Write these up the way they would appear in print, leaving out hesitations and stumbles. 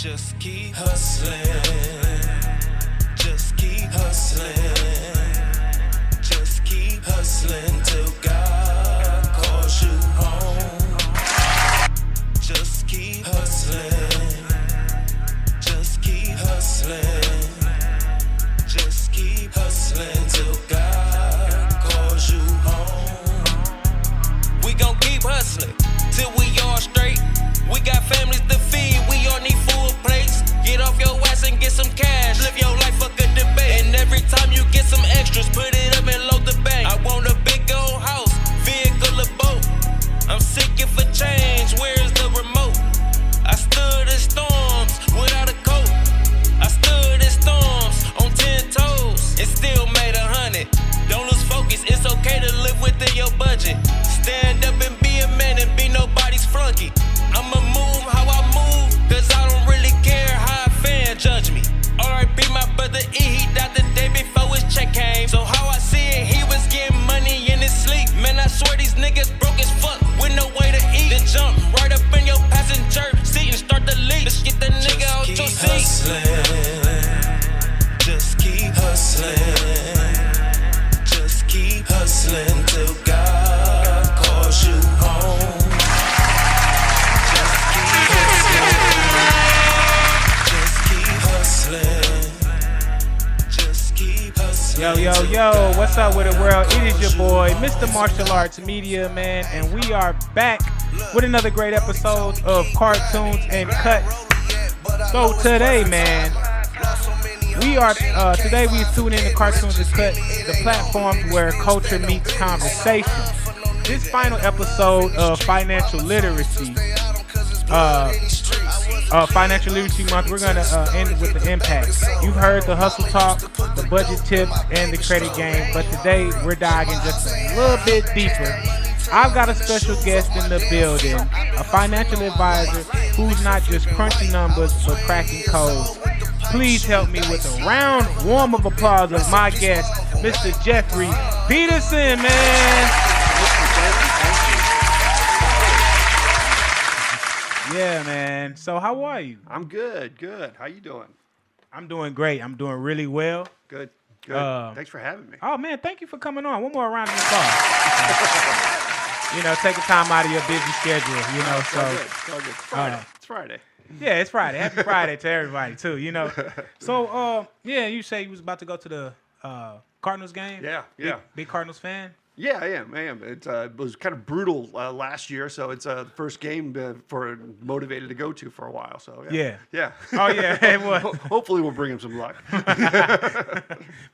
Just keep hustling. Just keep hustling. Just keep hustling till God calls you home. Just keep hustling. Just keep hustling. Just keep hustling till God calls you home. We gon' keep hustling till we all straight. We got families to feed, we all need full plates. Get off your ass and get some cash. Live your life, fuck a debate. And every time you get some extras, put it up and load the bank. I want a big old house, vehicle or boat. I'm seeking for change, where's the remote? I stood in storms without a coat. I stood in storms on 10 toes and still made 100. Don't lose focus, it's okay to live within your budget. Stand up and be a man and be nobody's flunky. I'ma move how I move, cause I don't really care how a fan judge me. R.I.P. my brother E, he died the day before his check came. So how I see it, he was getting money in his sleep. Man, I swear these niggas broke as fuck with no way to eat. Then jump right up in your passenger seat and start the leak. Let's get the nigga out your seat. Just keep hustling. Just keep hustling till God calls you home. Yo, what's up with the world? It is your boy, Mr. Martial Arts Media, man, and we are back with another great episode of Cartoons and Cuts. So today, man, we tune in to Cartoons and Cuts, the platforms where culture meets conversation. This final episode of Financial Literacy Month, we're going to end with the impact. You've heard the hustle talk, the budget tips, and the credit game, but today we're diving just a little bit deeper. I've got a special guest in the building, a financial advisor who's not just crunching numbers, but cracking codes. Please help me with a round warm of applause of my guest, Mr. Jeffrey Peterson, man. Yeah, man. So how are you? I'm good. How you doing? I'm doing great. I'm doing really well. Good. Thanks for having me. Oh, man, thank you for coming on. One more round of applause. Taking time out of your busy schedule, It's all good. It's Friday. Yeah, it's Friday. Happy Friday to everybody, too, So, you say you was about to go to the Cardinals game? Yeah. Big Cardinals fan? Yeah, I am. It was kind of brutal last year, so it's the first game for motivated to go to for a while. So yeah. Oh yeah, it was. Hopefully, we'll bring him some luck.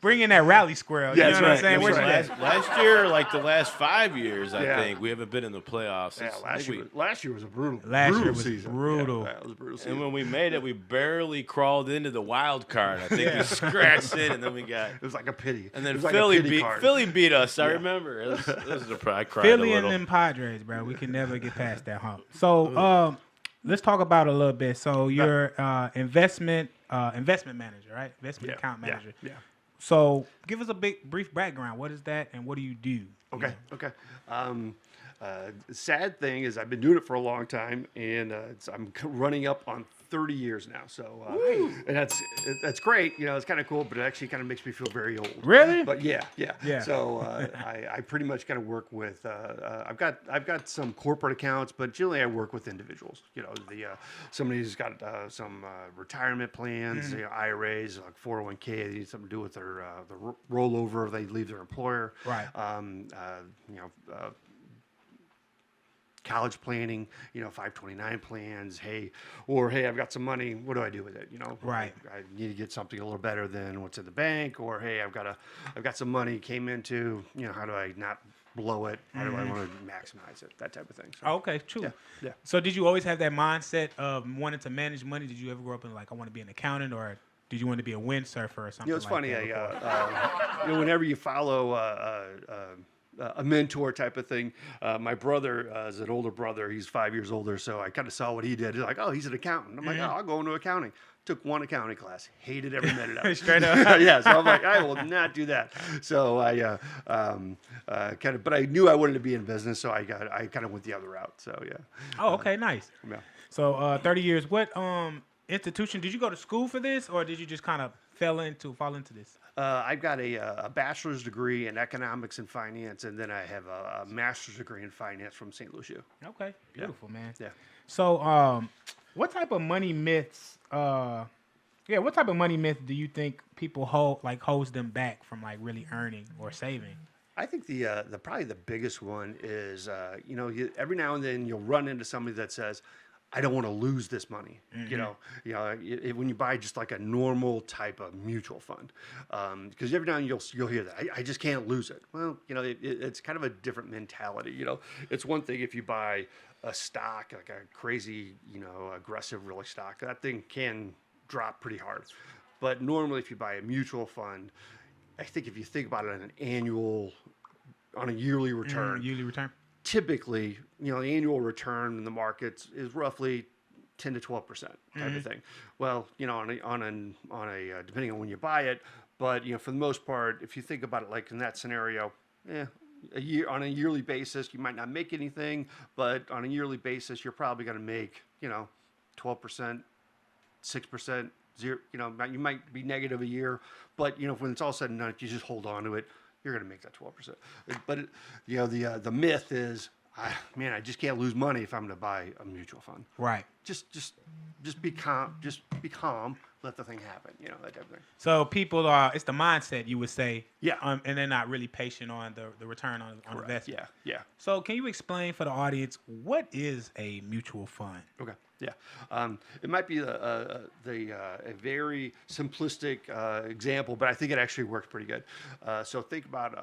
Bring in that rally squirrel. Yeah, you know what I'm saying? Last year, like the last 5 years, I think we haven't been in the playoffs. Yeah, last year was a brutal. Last year was season. brutal. Yeah, it was a brutal season. And when we made it, we barely crawled into the wild card. I think we scratched it, and then we got. It was like a pity. And then Philly beat us. I remember. This is a pride. I cried Philly a and little. them Padres, bro. We can never get past that hump. So, let's talk about it a little bit. So, you're investment manager, right? Investment account manager. Yeah. So, give us a brief background. What is that, and what do you do? Okay. Sad thing is I've been doing it for a long time, and I'm running up on 30 years now. So and that's great. It's kind of cool, but it actually kind of makes me feel very old. Really? But yeah. So I pretty much kind of work with. I've got some corporate accounts, but generally I work with individuals. Somebody's got some retirement plans, IRAs, like 401k. They need something to do with their the rollover if they leave their employer. Right. College planning, 529 plans. Hey, I've got some money. What do I do with it? Right. I need to get something a little better than what's in the bank. Or hey, I've got some money came into. How do I not blow it? How do I want to maximize it? That type of thing. So, okay, true. Yeah. So did you always have that mindset of wanting to manage money? Did you ever grow up in I want to be an accountant, or did you want to be a windsurfer or something? It's funny. Whenever you follow a mentor type of thing. My brother is an older brother. He's 5 years older, so I kind of saw what he did. He's like, oh, he's an accountant. I'm like, oh, I'll go into accounting. Took one accounting class. Hated every minute of it. Straight up. Yeah, so I'm like, I will not do that. So I but I knew I wanted to be in business, so I kind of went the other route. So yeah. Oh, okay, nice. Yeah. So 30 years. What institution? Did you go to school for this, or did you just kind of fall into this? I've got a bachelor's degree in economics and finance, and then I have a master's degree in finance from St. Lucia. Okay, beautiful, man. Yeah. So, what type of money myths? What type of money myth do you think people holds them back from like really earning or saving? I think the probably the biggest one is every now and then you'll run into somebody that says, I don't want to lose this money. When you buy just like a normal type of mutual fund, because every now and then you'll hear that I just can't lose it. Well, it's kind of a different mentality. It's one thing if you buy a stock like a crazy, aggressive really stock, that thing can drop pretty hard. But normally, if you buy a mutual fund, I think if you think about it on a yearly return, typically, the annual return in the markets is roughly 10 to 12% type of thing. Well, depending on when you buy it, but for the most part, if you think about it like in that scenario, on a yearly basis, you might not make anything, but on a yearly basis, you're probably going to make 12%, 6%. Zero, you might be negative a year, but when it's all said and done, if you just hold on to it, you're going to make that 12%. But the myth is, I just can't lose money if I'm going to buy a mutual fund. Right. Just be calm. Just be calm. Let the thing happen. That type of thing. So people it's the mindset, you would say. Yeah. And they're not really patient on the return on investment. Yeah. So can you explain for the audience what is a mutual fund? Okay. Yeah. It might be a very simplistic example, but I think it actually works pretty good. So think about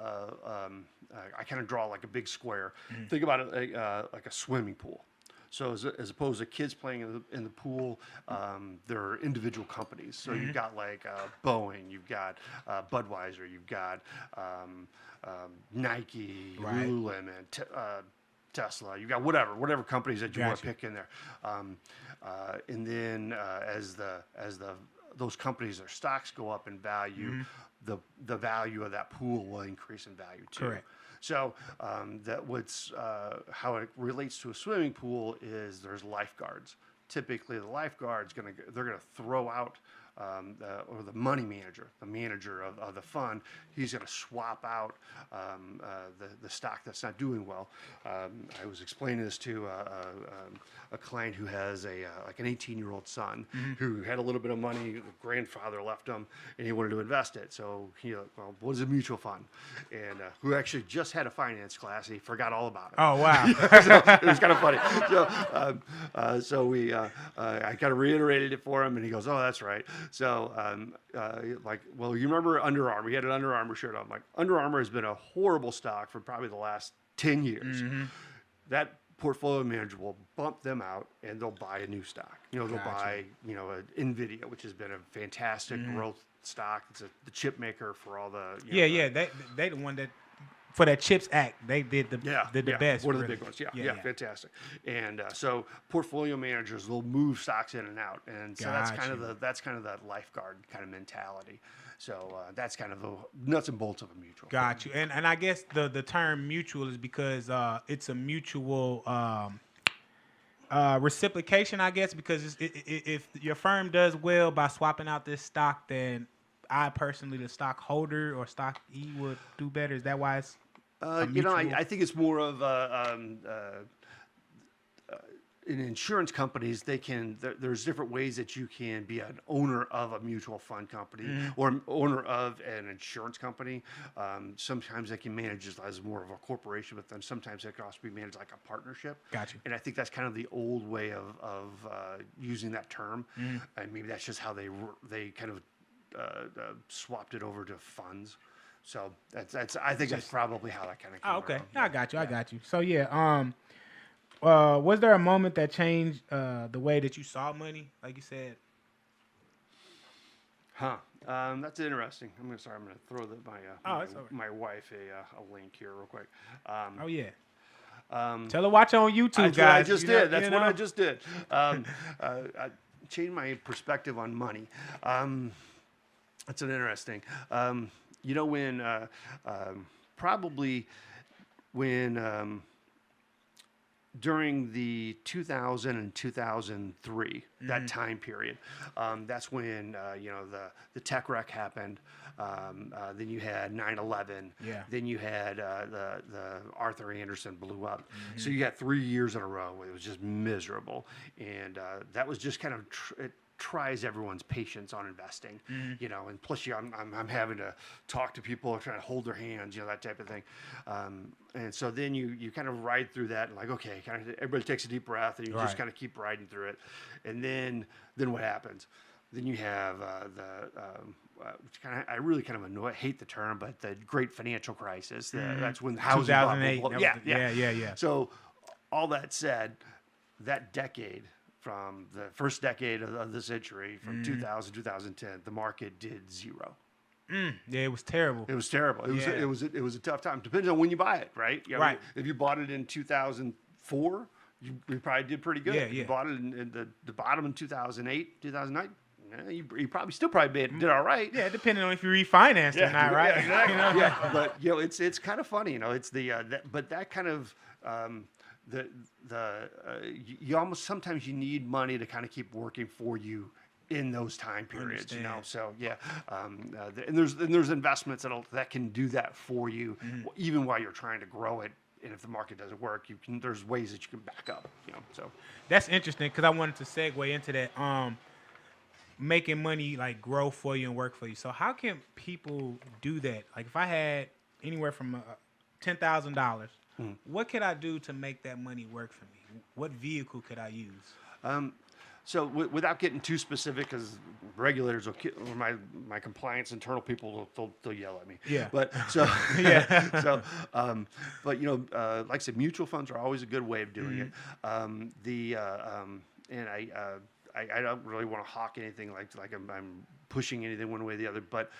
I kind of draw like a big square. Think about it like a swimming pool. So as opposed to kids playing in the pool, they're individual companies. So you've got like Boeing, you've got Budweiser, you've got Nike, right. Lululemon, Tesla, you've got whatever companies that you want to pick in there. And then as those companies, their stocks go up in value, the value of that pool will increase in value too. Correct. So how it relates to a swimming pool is there's lifeguards. Typically, the lifeguard's they're gonna throw out the money manager, the manager of the fund. He's gonna swap out the stock that's not doing well. I was explaining this to a client who has like an 18-year-old son who had a little bit of money. The grandfather left him, and he wanted to invest it. So what is a mutual fund? And who actually just had a finance class, and he forgot all about it. Oh wow! So it was kind of funny. So I kind of reiterated it for him, and he goes, "Oh, that's right." So you remember Under Armour? He had an Under Armour shirt on. Like, Under Armour has been a horrible stock for probably the last 10 years. That portfolio manager will bump them out, and they'll buy a new stock. They'll buy, NVIDIA, which has been a fantastic growth stock. It's the chip maker for all the. They the one that. For that CHIPS Act, they did the best. One of the big ones. Yeah, fantastic. And so portfolio managers will move stocks in and out, and so that's kind of that lifeguard kind of mentality. So that's kind of the nuts and bolts of a mutual. Got you. And I guess the term mutual is because it's a mutual reciprocation. I guess because if your firm does well by swapping out this stock, then I personally, the stockholder or stockee, would do better. Is that why it's I think it's more of in insurance companies, there's different ways that you can be an owner of a mutual fund company or an owner of an insurance company. Sometimes they can manage as more of a corporation, but then sometimes they can also be managed like a partnership. Gotcha. And I think that's kind of the old way of using that term. And maybe that's just how they kind of swapped it over to funds. So I think that's probably how that kind of came okay. around. I got you. So was there a moment that changed the way that you saw money, like you said? That's interesting. I'm gonna throw my wife a link here real quick. Tell her watch on YouTube, guys. That's what I just did. I changed my perspective on money. That's an interesting. When during the 2000 and 2003, that time period, that's when the tech wreck happened. Then you had 9/11. Yeah. Then you had the Arthur Andersen blew up. So you got 3 years in a row where it was just miserable, and that was just kind of it tries everyone's patience on investing, and plus I'm having to talk to people, trying to hold their hands, that type of thing. And so then you kind of ride through that and like, okay, kind of everybody takes a deep breath and you just kind of keep riding through it. And then what happens? Then you have which I really kind of hate the term, but the great financial crisis. That's when the housing 2008. bubble. Yeah. So all that said, that decade, from the first decade of the century, from 2000 2010, the market did zero. Yeah, it was terrible. It was terrible. It was a tough time. Depends on when you buy it, right? Right. If you bought it in 2004, you probably did pretty good. Yeah, If you bought it in the bottom in 2008, 2009, you probably still did all right. Yeah, depending on if you refinanced or not, right? Yeah, exactly. But it's kind of funny, it's the but that kind of you almost sometimes you need money to kind of keep working for you in those time periods, So and there's investments that can do that for you, even while you're trying to grow it. And if the market doesn't work, there's ways that you can back up, So that's interesting because I wanted to segue into that. Making money like grow for you and work for you. So how can people do that? Like if I had anywhere from $10,000, what could I do to make that money work for me? What vehicle could I use? So without getting too specific, because regulators or my compliance internal people they'll yell at me. Yeah. But so yeah. So but like I said, mutual funds are always a good way of doing it. And I don't really want to hawk anything like I'm pushing anything one way or the other, but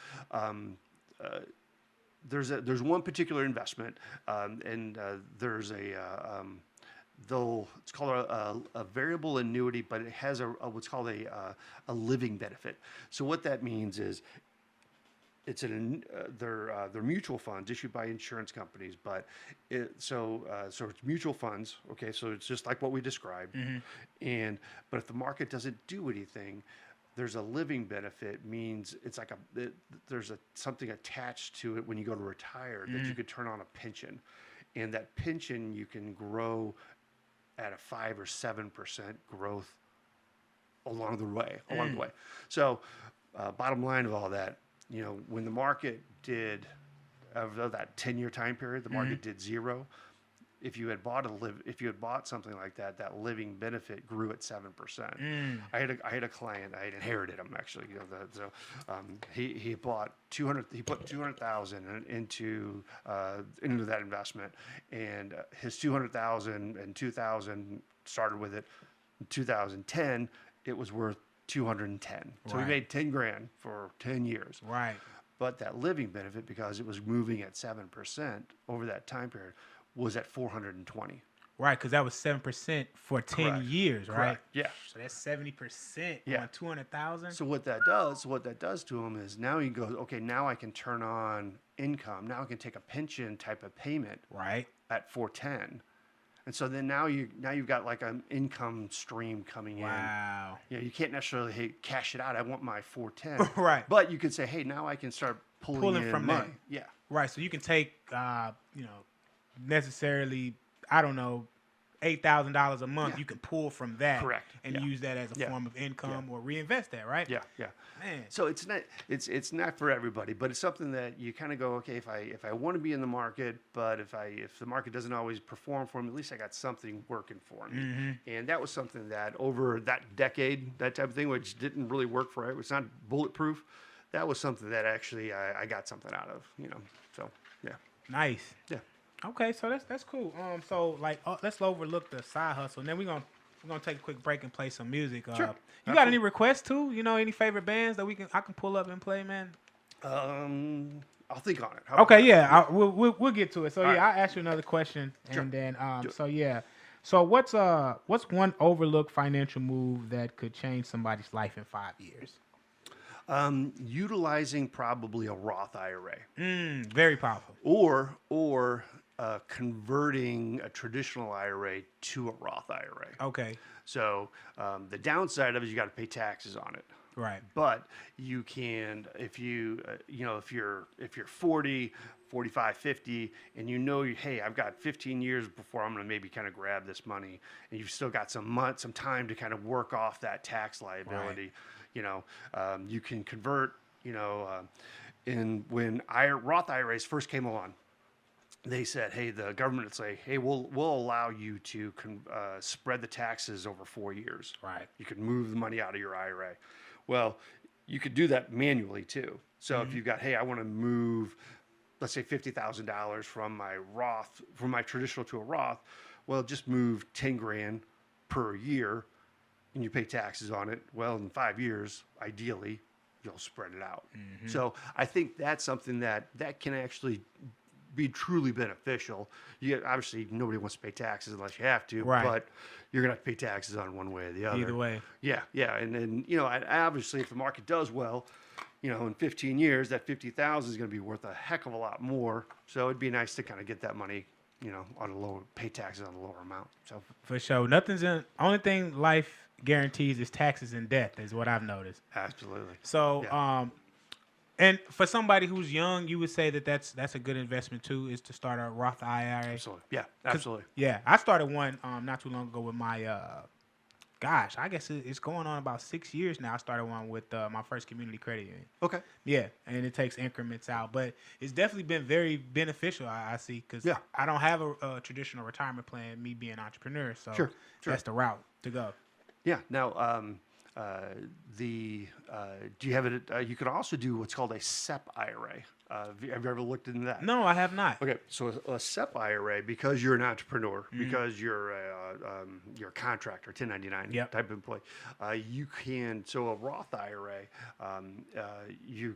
there's one particular investment, and there's it's called a variable annuity, but it has what's called a living benefit. So what that means is they're mutual funds issued by insurance companies, but so it's mutual funds. Okay, so it's just like what we described, but if the market doesn't do anything, there's a living benefit. Means it's like there's something attached to it when you go to retire that you could turn on a pension, and that pension you can grow at a 5 or 7% growth along the way. So bottom line of all that, when the market did, over that 10-year time period, the market did zero. If you had bought something like that, that living benefit grew at 7%. I had a client. I had inherited him actually. He bought he put $200,000 into that investment, and his $200,000 and 2000 started with it. In 2010, it was worth 210. So he made 10 grand for 10 years. Right. But that living benefit, because it was moving at 7% over that time period, was at 420. Right, because that was 7% for 10 years, right? Correct. Yeah. So that's 70% on 200,000. So what that does to him is now he goes, okay, now I can turn on income. Now I can take a pension type of payment. Right. At 410. And so then now you've got like an income stream coming in. Wow. You can't necessarily cash it out. I want my 410. Right. But you could say, hey, now I can start pulling in from money. that. Yeah. Right. So you can take necessarily, I don't know, $8,000 a month. Yeah. You can pull from that. Correct. And use that as a form of income or reinvest that, right? Yeah. Man. So it's not for everybody, but it's something that you kind of go, okay, if I want to be in the market, but if the market doesn't always perform for me, at least I got something working for me. And that was something that over that decade, that type of thing, which didn't really work for it. It's not bulletproof. That was something that actually I got something out of, So yeah. Nice. Yeah. Okay, so that's cool. So like, let's overlook the side hustle, and then we're gonna take a quick break and play some music. Sure. You got any requests too? Any favorite bands that I can pull up and play, man? I'll think on it. Okay, yeah, we'll get to it. So All yeah, right. I'll ask you another question, Sure. and then so what's one overlooked financial move that could change somebody's life in 5 years? Utilizing probably a Roth IRA. Very powerful. Or converting a traditional IRA to a Roth IRA. Okay. So the downside of it is you got to pay taxes on it. Right. But you can, if you, if you're 40, 45, 50, and hey, I've got 15 years before I'm going to maybe kind of grab this money, and you've still got some time to kind of work off that tax liability. Right. You can convert. When Roth IRAs first came along, they said, hey, the government would say, hey, we'll allow you to spread the taxes over 4 years. Right. You could move the money out of your IRA. Well, you could do that manually too. So if you've got, hey, I want to move, let's say $50,000 from my traditional to a Roth, well, just move 10 grand per year and you pay taxes on it. Well, in 5 years, ideally, you'll spread it out. So I think that's something that can actually be truly beneficial. Obviously, nobody wants to pay taxes unless you have to, right. But you're going to have to pay taxes on one way or the other. Either way. Yeah. And then, obviously, if the market does well, in 15 years, that $50,000 is going to be worth a heck of a lot more. So it'd be nice to kind of get that money, pay taxes on a lower amount. So for sure. Only thing life guarantees is taxes and death is what I've noticed. Absolutely. So, yeah. And for somebody who's young, you would say that that's a good investment too, is to start a Roth IRA. Absolutely. Yeah, absolutely. Yeah, I started one not too long ago with my, I guess it's going on about 6 years now. I started one with my first community credit union. Okay. Yeah, and it takes increments out, but it's definitely been very beneficial. I see because I don't have a traditional retirement plan. Me being an entrepreneur, so sure. That's the route to go. Yeah. Now, do you have it? You could also do what's called a SEP IRA. Have you ever looked into that? No, I have not. Okay, so a SEP IRA, because you're an entrepreneur, because you're a contractor, 1099 type of employee, you can. So a Roth IRA, you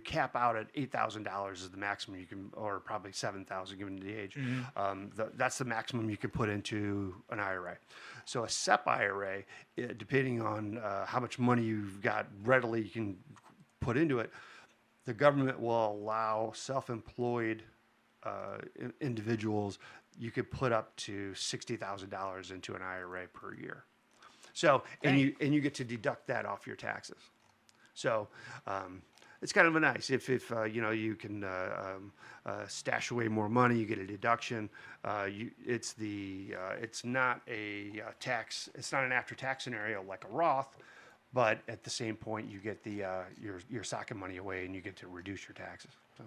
cap out at $8,000 is the maximum you can, or probably $7,000 given the age. That's the maximum you can put into an IRA. So a SEP IRA, depending on how much money you've got readily you can put into it, the government will allow self-employed individuals, you could put up to $60,000 into an IRA per year. So, and you get to deduct that off your taxes. So, it's kind of a nice if you can stash away more money, you get a deduction. It's not a tax. It's not an after-tax scenario like a Roth. But at the same point, you get your socking money away, and you get to reduce your taxes. So.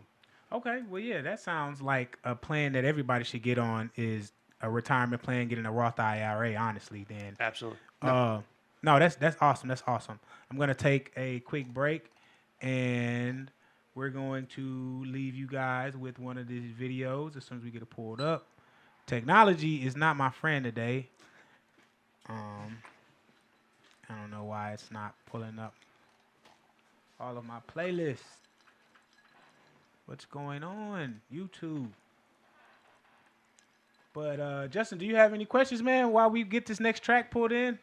Okay, well, yeah, that sounds like a plan that everybody should get on. Is a retirement plan, getting a Roth IRA. Honestly, then absolutely. No, that's awesome. That's awesome. I'm gonna take a quick break, and we're going to leave you guys with one of these videos as soon as we get it pulled up. Technology is not my friend today. I don't know why it's not pulling up all of my playlists. What's going on, YouTube? But Justin, do you have any questions, man, while we get this next track pulled in?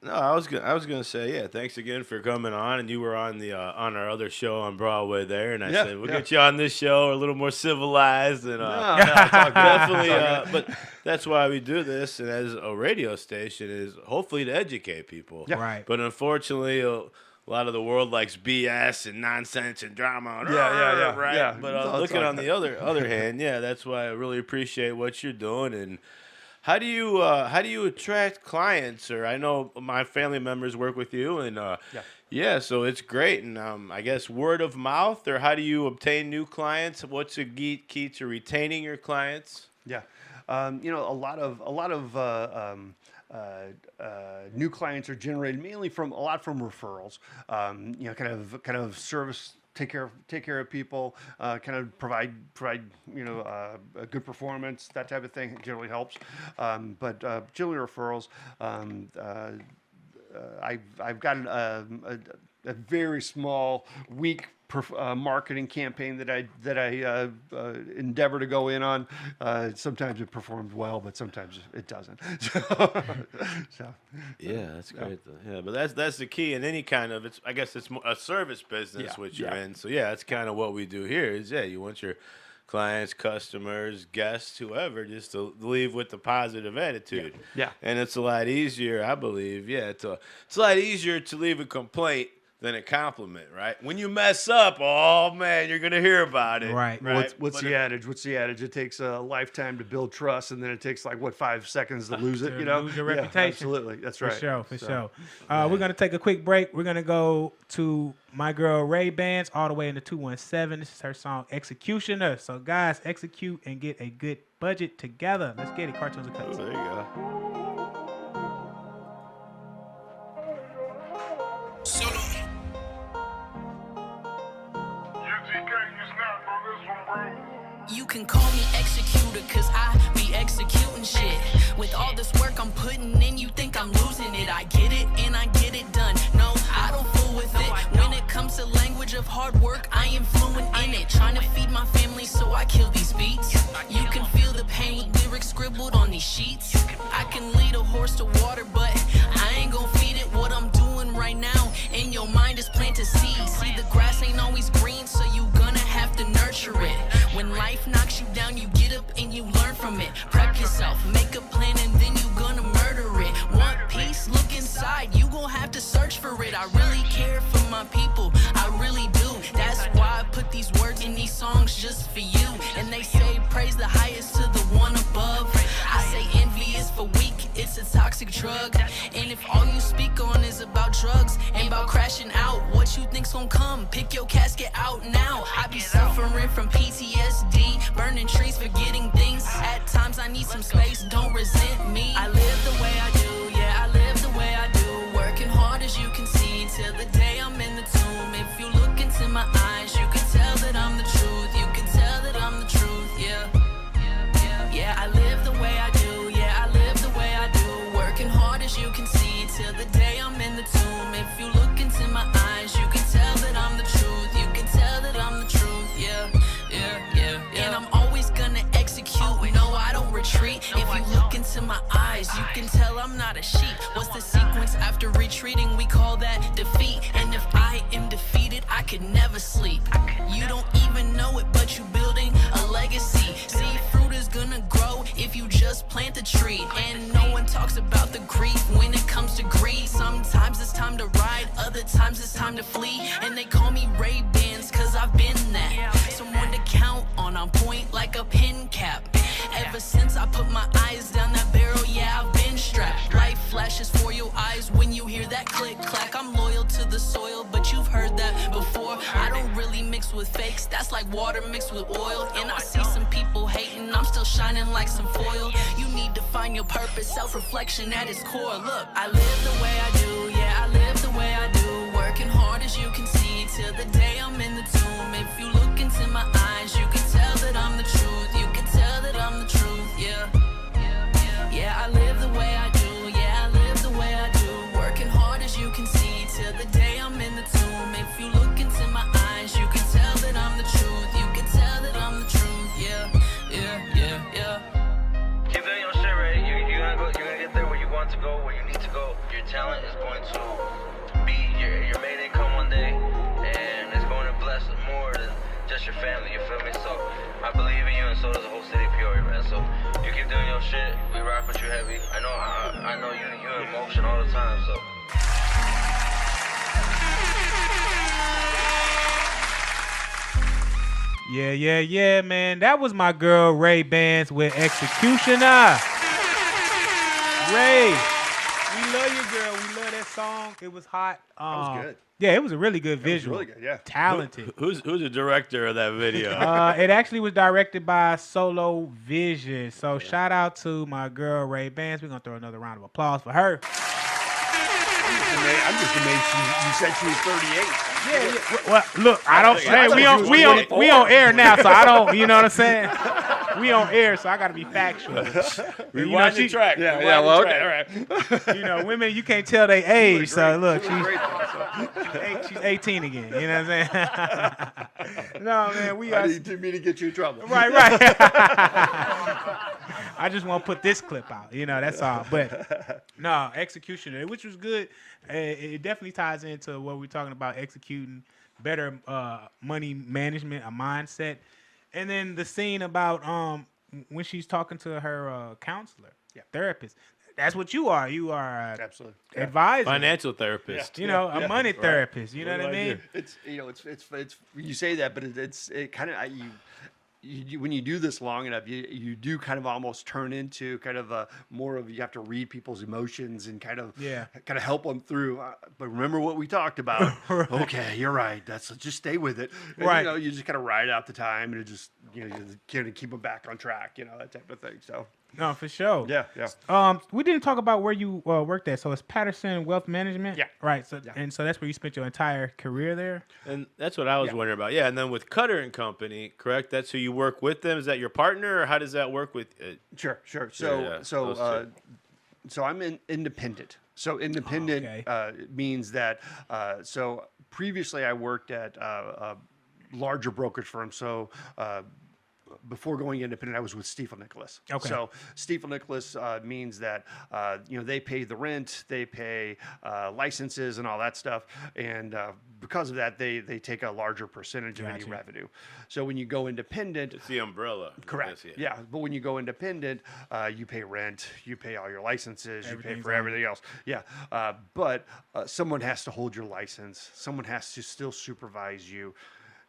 No, I was gonna say, yeah, thanks again for coming on, and you were on the on our other show on Broadway there, and I said we'll get you on this show, a little more civilized, and definitely. But that's why we do this, and as a radio station, is hopefully to educate people. Yeah. Right. But unfortunately, a lot of the world likes BS and nonsense and drama. And right. Yeah. But looking on the other hand, that's why I really appreciate what you're doing. And how do you attract clients? Or I know my family members work with you, and so it's great. And I guess word of mouth, or how do you obtain new clients? What's the key to retaining your clients? Yeah, a lot of new clients are generated mainly from referrals. Kind of service. Take care of people, kind of provide a good performance, that type of thing generally helps. But generally referrals. I've got a very small, weak marketing campaign that I endeavor to go in on. Sometimes it performs well, but sometimes it doesn't. Yeah, that's great. Yeah, but that's the key in any kind of it's more a service business which you're in. So that's kind of what we do here. Is you want your clients, customers, guests, whoever, just to leave with a positive attitude. Yeah. And it's a lot easier, I believe. Yeah, it's a lot easier to leave a complaint than a compliment, right? When you mess up, oh man, you're gonna hear about it. Right. Well, what's the adage? What's the adage? It takes a lifetime to build trust, and then it takes like 5 seconds to lose it. Lose your reputation. Absolutely, that's right. For sure. We're gonna take a quick break. We're gonna go to my girl Ray Bands all the way into 217. This is her song Executioner. So guys, execute and get a good budget together. Let's get it. Cartoons and cuts. There you go. You can call me executor, cause I be executing shit. With all this work I'm putting in, you think I'm losing it. I get it and I get it done. No, I don't fool with it. When it comes to language of hard work, I am fluent in it. Trying to feed my family, so I kill these beats. You can feel the pain with lyrics scribbled on these sheets. I can lead a horse to water, but I ain't gonna feed it. What I'm doing right now in your mind is plant a seed. See, the grass ain't always green, so you gonna have to nurture it. When life knocks you down, you get up and you learn from it. Prep yourself, make a plan, and then you gonna murder it. Want peace? Look inside, you gon' have to search for it. I really care for my people, I really do. That's why I put these words in these songs just for you. And they say praise the highest to the one above. I say envy is for weak, it's a toxic drug. And if all you speak on is about drugs and about crashing out, what you think's gonna come? Pick your casket out now. I be suffering from PTSD, burning trees, forgetting things. At times I need some space, don't resent me. I live the way I do, yeah, I live the way I do. Working hard as you can see, till the day I'm in the tomb. If you look into my eyes, you can tell that I'm the truth. You can tell that I'm the truth, yeah. Yeah, I live the way I do, yeah, I live the way I do. Working hard as you can see, till the day I'm in the tomb. If you look into my eyes, you can tell that I'm the truth. You can tell that I'm the truth, yeah. And I'm always gonna execute, no, I don't retreat. If you look into my eyes, you can tell I'm not a sheep. What's the sequence after retreating? We call that defeat. And if I am defeated, I could never sleep. You don't even know it, but you building a legacy. See, fruit is gonna grow if you just plant the tree. And no one talks about the grief when it comes to greed. Sometimes it's time to ride, other times it's time to flee. And they call me Ray-Bans, cause I've been that. Someone to count on point like a pin cap. Ever since I put my eyes down that barrel, yeah, I've been strapped. Life flashes for your eyes when you hear that click clack. I'm loyal to the soil, but you've heard that before. I don't really mix with fakes, that's like water mixed with oil. And I see some people hating, I'm still shining like some foil. You need to find your purpose, self-reflection at its core. Look, I live the way I do, yeah, I live the way I do. Working hard as you can see, till the day I'm in the tomb. If you look into my eyes, you can tell that I'm the truth. You can tell that I'm the truth, yeah. Yeah, I live the way I do, yeah, I live the way I do. Working hard as you can see, till the day I'm in the tomb. If you look into my eyes, you can tell that I'm the truth. You can tell that I'm the truth, yeah. Keep doing your shit, right? You're gonna get there where you want to go, where you need to go. Your talent is going to be your main income one day, and it's going to bless more than just your family, you feel me? So I believe in you, and so does the whole city of Peoria, man. So you keep doing your shit, we rock with you heavy. I know you in motion all the time, so. Yeah, man. That was my girl Ray Bands with Executioner. Ray, we love you, girl. We love that song. It was hot. That was good. Yeah, it was a really good visual. Really good, yeah. Talented. Who's the director of that video? It actually was directed by Solo Vision. So shout out to my girl Ray Bands. We're gonna throw another round of applause for her. I'm just amazed you said she was 38. Yeah. Well, look, I don't say we on air now, so I don't. You know what I'm saying? We on air, so I got to be factual. Rewind the track. Yeah, well, okay, all right. You know, women, you can't tell their age. So look, she's 18 again. You know what I'm saying? No, man, we are. I need me to get you in trouble. Right. I just want to put this clip out. You know, that's all. But no, execution, which was good. It definitely ties into what we're talking about, executing better money management, a mindset. And then the scene about when she's talking to her counselor, therapist. That's what you are. You are a Absolutely. advisor, Financial therapist. you know, a money therapist. You know What what I do I mean? do? It's it's you say that, but it kind of you when you do this long enough, you do kind of almost turn into kind of a more of you have to read people's emotions and kind of help them through. But remember what we talked about. Okay, you're right. That's just stay with it. And, Right. You know, you just kind of ride out the time and it just you kind of keep them back on track. You know, that type of thing. So No, for sure. yeah. We didn't talk about where you worked at. So it's Patterson Wealth Management. Yeah. Right. So and so that's where you spent your entire career there. And that's what I was wondering about. Yeah, and then with Cutter and Company, correct? That's who you work with them. Is that your partner, or how does that work with? Sure. Yeah, those So I'm independent. So independent means that. So previously I worked at a larger brokerage firm. So. Before going independent, I was with Stifel Nicholas. Okay. So Stifel Nicholas means that they pay the rent, they pay licenses and all that stuff, and because of that, they take a larger percentage of any revenue. So when you go independent, It's the umbrella. correct. Yes, Yeah, but when you go independent, you pay rent, you pay all your licenses, you pay Everything's for on- everything else. Yeah, but someone has to hold your license. Someone has to still supervise you.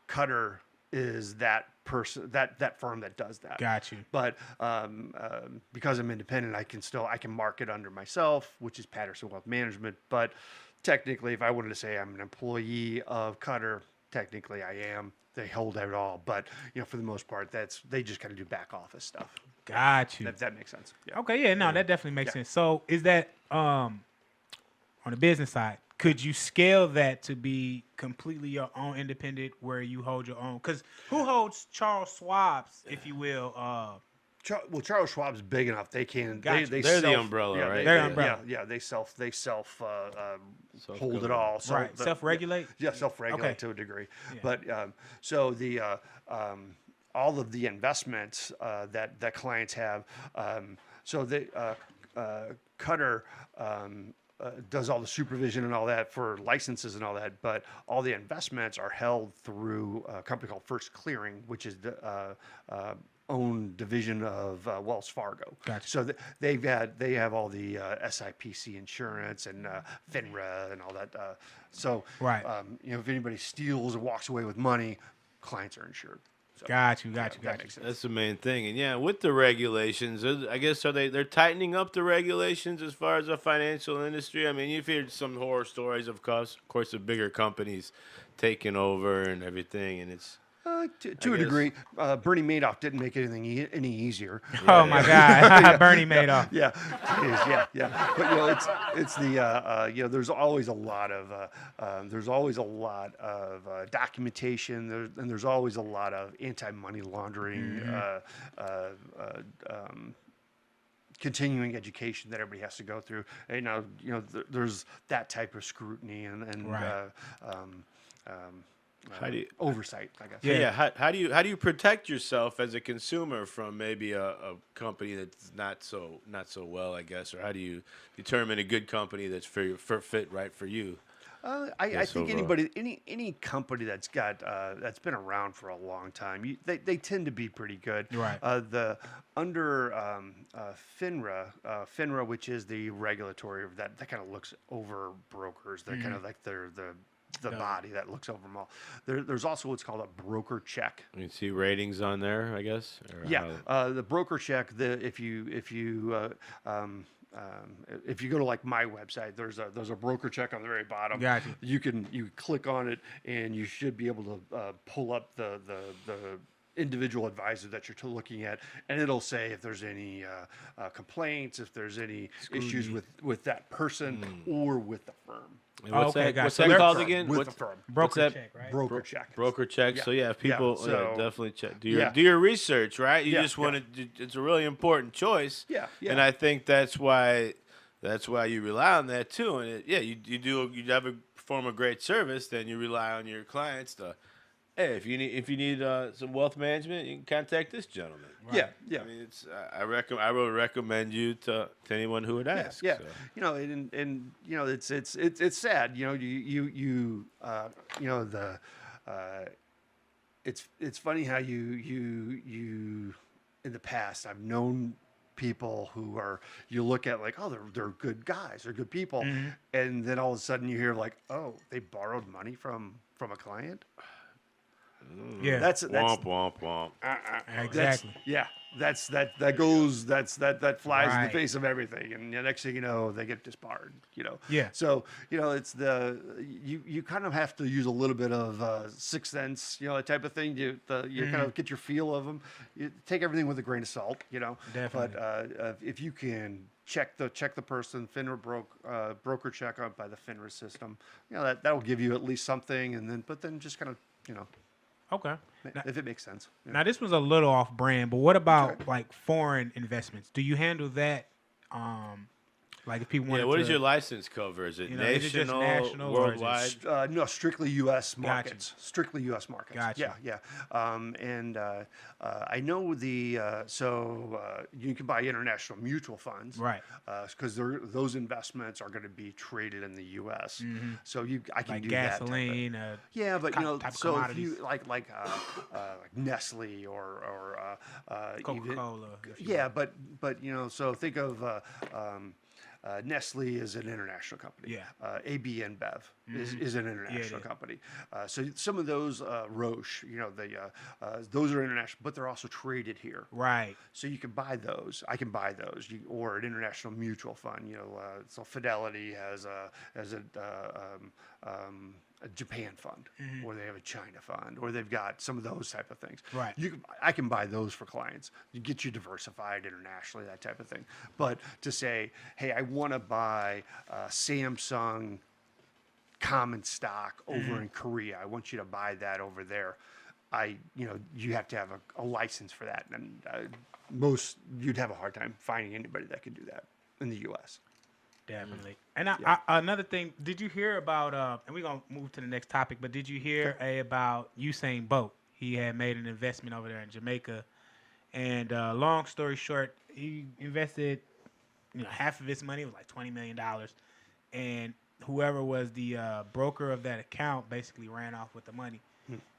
Cutter is that person, that firm that does that. Got you. But because I'm independent, I can market under myself, which is Patterson Wealth Management. But technically, if I wanted to say I'm an employee of Cutter, technically I am. They hold it all, but for the most part, they just kind of do back office stuff. Got you. That makes sense. Yeah. Okay. Yeah. No, that definitely makes sense. So is that on the business side? Could you scale that to be completely your own independent, where you hold your own? Because who holds Charles Schwab's, if you will? Well, Charles Schwab's big enough; they can. Gotcha. They're the umbrella, right? They're the umbrella. Yeah, they self hold it all. So Right. Self-regulate? Yeah, self-regulate Okay. to a degree. Yeah. But so the all of the investments that clients have. So the Cutter. Does all the supervision and all that for licenses and all that, but all the investments are held through a company called First Clearing, which is the own division of Wells Fargo. Gotcha. So they have all the SIPC insurance and FINRA and all that. Right. If anybody steals or walks away with money, clients are insured. So, Got you. that makes sense. That's the main thing. And yeah, with the regulations, I guess they're tightening up the regulations as far as the financial industry. I mean, you've heard some horror stories, of course, the bigger companies taking over and everything, and it's To a degree, Bernie Madoff didn't make anything any easier. Oh my God, Bernie Madoff. Yeah, yeah. But it's the there's always a lot of documentation, and there's always a lot of anti-money laundering, continuing education that everybody has to go through. And there's that type of scrutiny and Right. how do you oversight, I guess. Yeah. How do you protect yourself as a consumer from maybe a company that's not so well, I guess, or how do you determine a good company that's fit right for you? I think any company that's got that's been around for a long time, they tend to be pretty good. Right. Under FINRA, which is the regulatory that kind of looks over brokers. They're kind of like the body that looks over them all. There's also what's called a broker check. You can see ratings on there, I guess. Or The broker check. If you go to like my website, there's a broker check on the very bottom. Gotcha. You click on it and you should be able to pull up the individual advisor that you're looking at, and it'll say if there's any complaints, if there's any issues with that person or with the firm. And what's that gotcha. called Firm, again? with What's the firm. Broker that? check, right? Broker check. Broker check. Yeah. So yeah, if people so- definitely check. Do Yeah. your research, right? You Yeah, just want to. It's a really important choice. Yeah. And I think that's why you rely on that too. And you have a perform a great service, then you rely on your clients to. Hey, if you need some wealth management, you can contact this gentleman. Right. Yeah. I mean, I would recommend you to anyone who would ask. Yeah. So. It's sad. it's funny how you in the past I've known people who are, you look at like, oh, they're good guys, they're good people, and then all of a sudden you hear like, oh, they borrowed money from a client. Yeah, That's Womp womp womp. exactly. That flies in the Right. face of everything, and the next thing you know, they get disbarred. Yeah. So it's you kind of have to use a little bit of sixth sense, that type of thing. You kind of get your feel of them. You take everything with a grain of salt, Definitely. But if you can check the person, FINRA broker check out by the FINRA system, that'll give you at least something, and then just kind of Okay. if it makes sense. Now this was a little off brand, but what about like foreign investments? Do you handle that? Like if people want Yeah, what does your license cover? Is it is it just national, national or is it worldwide? No, strictly U.S. Gotcha. markets. Strictly U.S. markets. Gotcha. Yeah. I know you can buy international mutual funds, Right. Because those investments are going to be traded in the U.S. So I can like do gasoline? that. Yeah, but type of so if commodities. you like Nestle or Coca-Cola. yeah, but so think of Nestle is an international company. Yeah. AB InBev is an international company. So some of those Roche, those are international, but they're also traded here. Right. So you can buy those. I can buy those, or an international mutual fund. So Fidelity has a Japan fund, or they have a China fund, or they've got some of those type of things. Right. I can buy those for clients. You get you diversified internationally, that type of thing. But to say, hey, I want to buy Samsung common stock over in Korea. I want you to buy that over there. You have to have a license for that, and you'd have a hard time finding anybody that could do that in the U.S. Definitely. And another thing, did you hear about, and we're going to move to the next topic, but did you hear about Usain Bolt? He had made an investment over there in Jamaica. And long story short, he invested half of his money, it was like $20 million. And whoever was the broker of that account basically ran off with the money.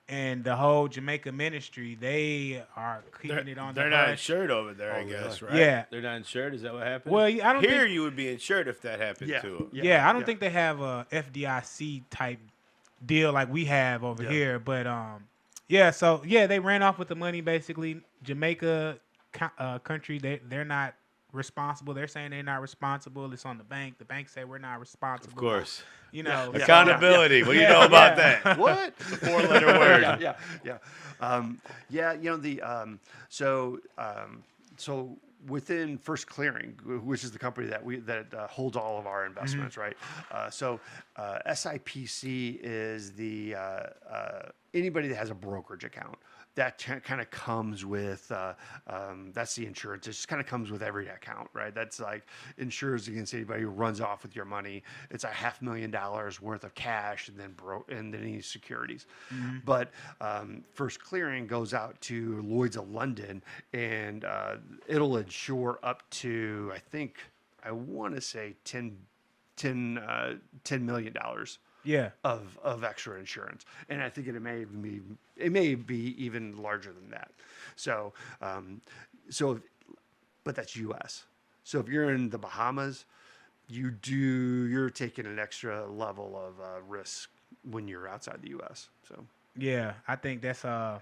And the whole Jamaica ministry, they are keeping it on the They're not hush. insured over there, I guess, right? Yeah. They're not insured? Is that what happened? Well, I don't Here think... you would be insured if that happened to them. Yeah, I don't think they have a FDIC type deal like we have over here. But, they ran off with the money, basically. Jamaica country, they're not responsible. They're saying they're not responsible. It's on the bank. The bank say we're not responsible. Of course. Accountability. What do you know about that? What? It's a 4-letter word. So within First Clearing, which is the company that holds all of our investments, right? SIPC is the anybody that has a brokerage account. That kind of comes with, that's the insurance. It just kind of comes with every account, right? That's like insures against anybody who runs off with your money. It's a $500,000 worth of cash and then any securities. But First Clearing goes out to Lloyd's of London, and it'll insure up to, I want to say $10 million. Of extra insurance, and I think it may be even larger than that. So, but that's U.S. So if you're in the Bahamas, you're taking an extra level of risk when you're outside the U.S. So yeah, I think that's the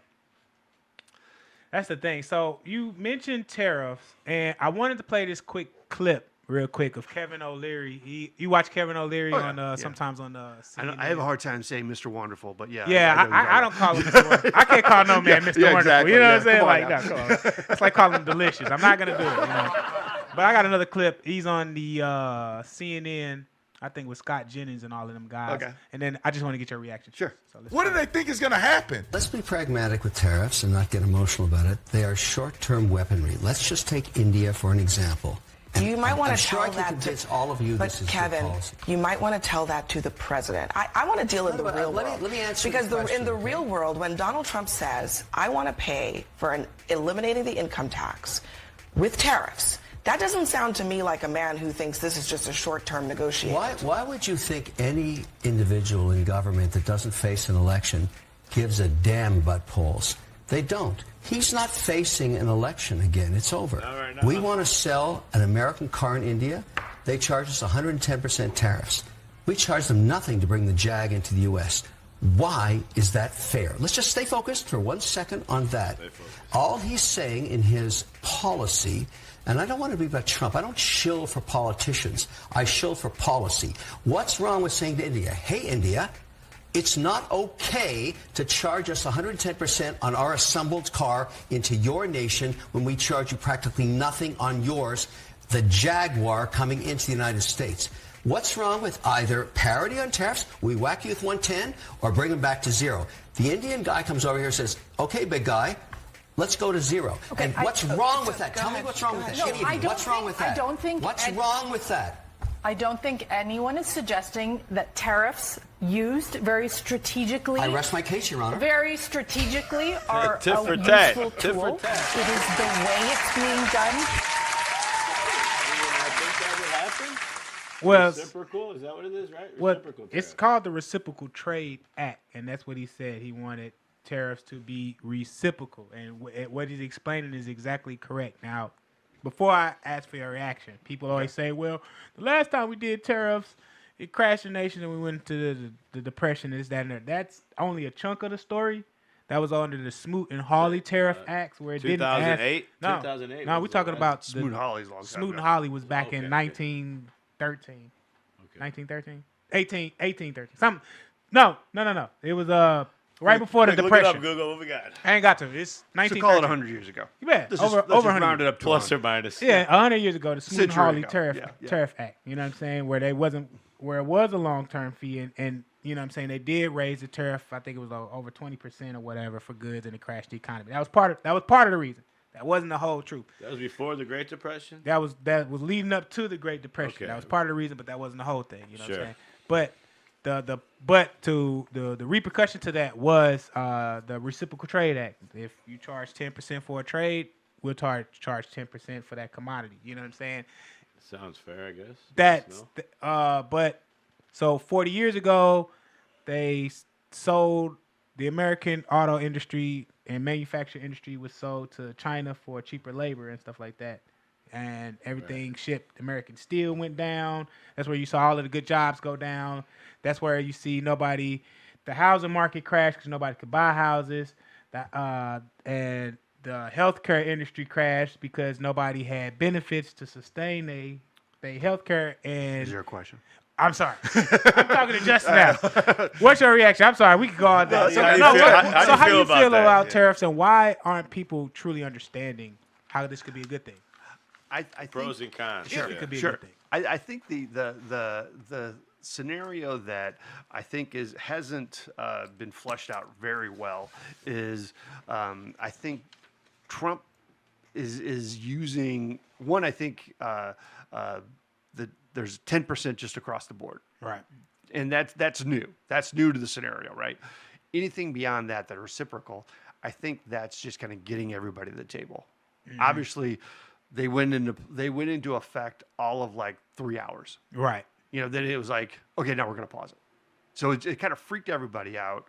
thing. So you mentioned tariffs, and I wanted to play this quick clip. Real quick of Kevin O'Leary. You watch Kevin O'Leary sometimes on the CNN. I have a hard time saying Mr. Wonderful, but I don't call him Mr. Wonderful. I can't call no man Mr. Wonderful. Exactly. You know what I'm saying? Come on No, come on. It's like calling him Delicious. I'm not gonna do it. But I got another clip. He's on the CNN, I think with Scott Jennings and all of them guys. Okay. And then I just want to get your reaction. Sure. So what do they think is going to happen? Let's be pragmatic with tariffs and not get emotional about it. They are short-term weaponry. Let's just take India for an example. You might want to sure tell I can that convince to all of you but this is Kevin, your policy. you might want to tell that to the president. I want to deal in the real world. Let me answer because the question, in the real world, when Donald Trump says, I want to pay for eliminating the income tax with tariffs, that doesn't sound to me like a man who thinks this is just a short-term negotiation. Why would you think any individual in government that doesn't face an election gives a damn about polls. They don't. He's not facing an election again. It's over. Right, we want to sell an American car in India. They charge us 110% tariffs. We charge them nothing to bring the Jag into the U.S. Why is that fair? Let's just stay focused for 1 second on that. All he's saying in his policy, and I don't want to be about Trump. I don't shill for politicians. I shill for policy. What's wrong with saying to India, hey, India, it's not okay to charge us 110% on our assembled car into your nation when we charge you practically nothing on yours, the Jaguar coming into the United States. What's wrong with either parity on tariffs, we whack you with 110, or bring them back to zero? The Indian guy comes over here and says, okay, big guy, let's go to zero. Okay, and what's wrong with that? Tell me what's wrong with that. No, what's wrong with that? I don't think... What's wrong with that? I don't think anyone is suggesting that tariffs used very strategically... I rest my case, Your Honor. ...very strategically are tit a for tat. useful Tit for tool. tat. It is the way it's being done. Well, reciprocal? Is that what it is, right? Reciprocal it's called the Reciprocal Trade Act, and that's what he said. He wanted tariffs to be reciprocal, and what he's explaining is exactly correct. Now, before I ask for your reaction, people always say, well, the last time we did tariffs, it crashed the nation and we went to the Depression, this, that, and that. That's only a chunk of the story. That was under the Smoot and Hawley Tariff Acts, where it 2008? didn't ask... 2008 No, we're talking about... Smoot and Hawley's a long time Smoot and ago. Hawley was back in 1913. 1913? 1813. Something. No. It was right before the Look Depression. it up, Google. What we got? I ain't got to. It's So 1913. call it 100 years ago. Yeah, Let's over just 100 round it up to Plus 100. or minus. Yeah, 100 years ago, the Smoot and Century Hawley ago. Tariff Act. You know what I'm saying? Where it was a long-term fee, and you know what I'm saying, they did raise the tariff. I think it was over 20% or whatever for goods, and it crashed the economy. That was part of the reason. That wasn't the whole truth. That was before the Great Depression? That was leading up to the Great Depression. Okay. That was part of the reason, but that wasn't the whole thing. You know what I'm Sure. saying? But the repercussion to that was the Reciprocal Trade Act. If you charge 10% for a trade, we'll charge 10% for that commodity. You know what I'm saying? Sounds fair, I guess. That's but so 40 years ago, they sold the American auto industry and manufacturing industry was sold to China for cheaper labor and stuff like that. And everything shipped. American steel went down. That's where you saw all of the good jobs go down. That's where you see the housing market crash because nobody could buy houses. And the healthcare industry crashed because nobody had benefits to sustain their healthcare. And Is there a question? I'm sorry. I'm talking to Justin now. What's your reaction? I'm sorry. We could go on that. How do you feel about tariffs, and why aren't people truly understanding how this could be a good thing? I think, pros and cons. Sure, it could be a good thing. I think the scenario that I think hasn't been fleshed out very well is I think Trump is using one. I think there's 10% just across the board, right? And that's new. That's new to the scenario, right? Anything beyond that are reciprocal, I think that's just kind of getting everybody to the table. Mm-hmm. Obviously, they went into effect all of like 3 hours, right? You know, then it was like, okay, now we're going to pause it. So it kind of freaked everybody out,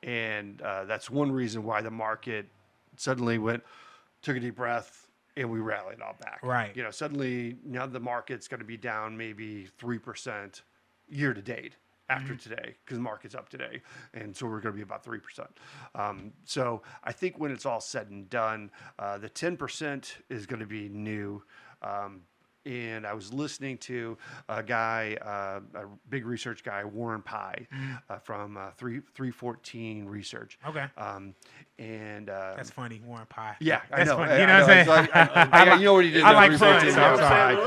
and that's one reason why the market suddenly took a deep breath. And we rallied all back. Right. You know, suddenly now the market's going to be down maybe 3% year to date after today because the market's up today. And so we're going to be about 3%. So I think when it's all said and done, the 10% is going to be new. And I was listening to a guy, a big research guy, Warren Pye, from 314 Research. Okay. And that's funny, Warren Pye. Yeah, that's I know. Funny. You know what I'm saying? You know what he did? I like fun.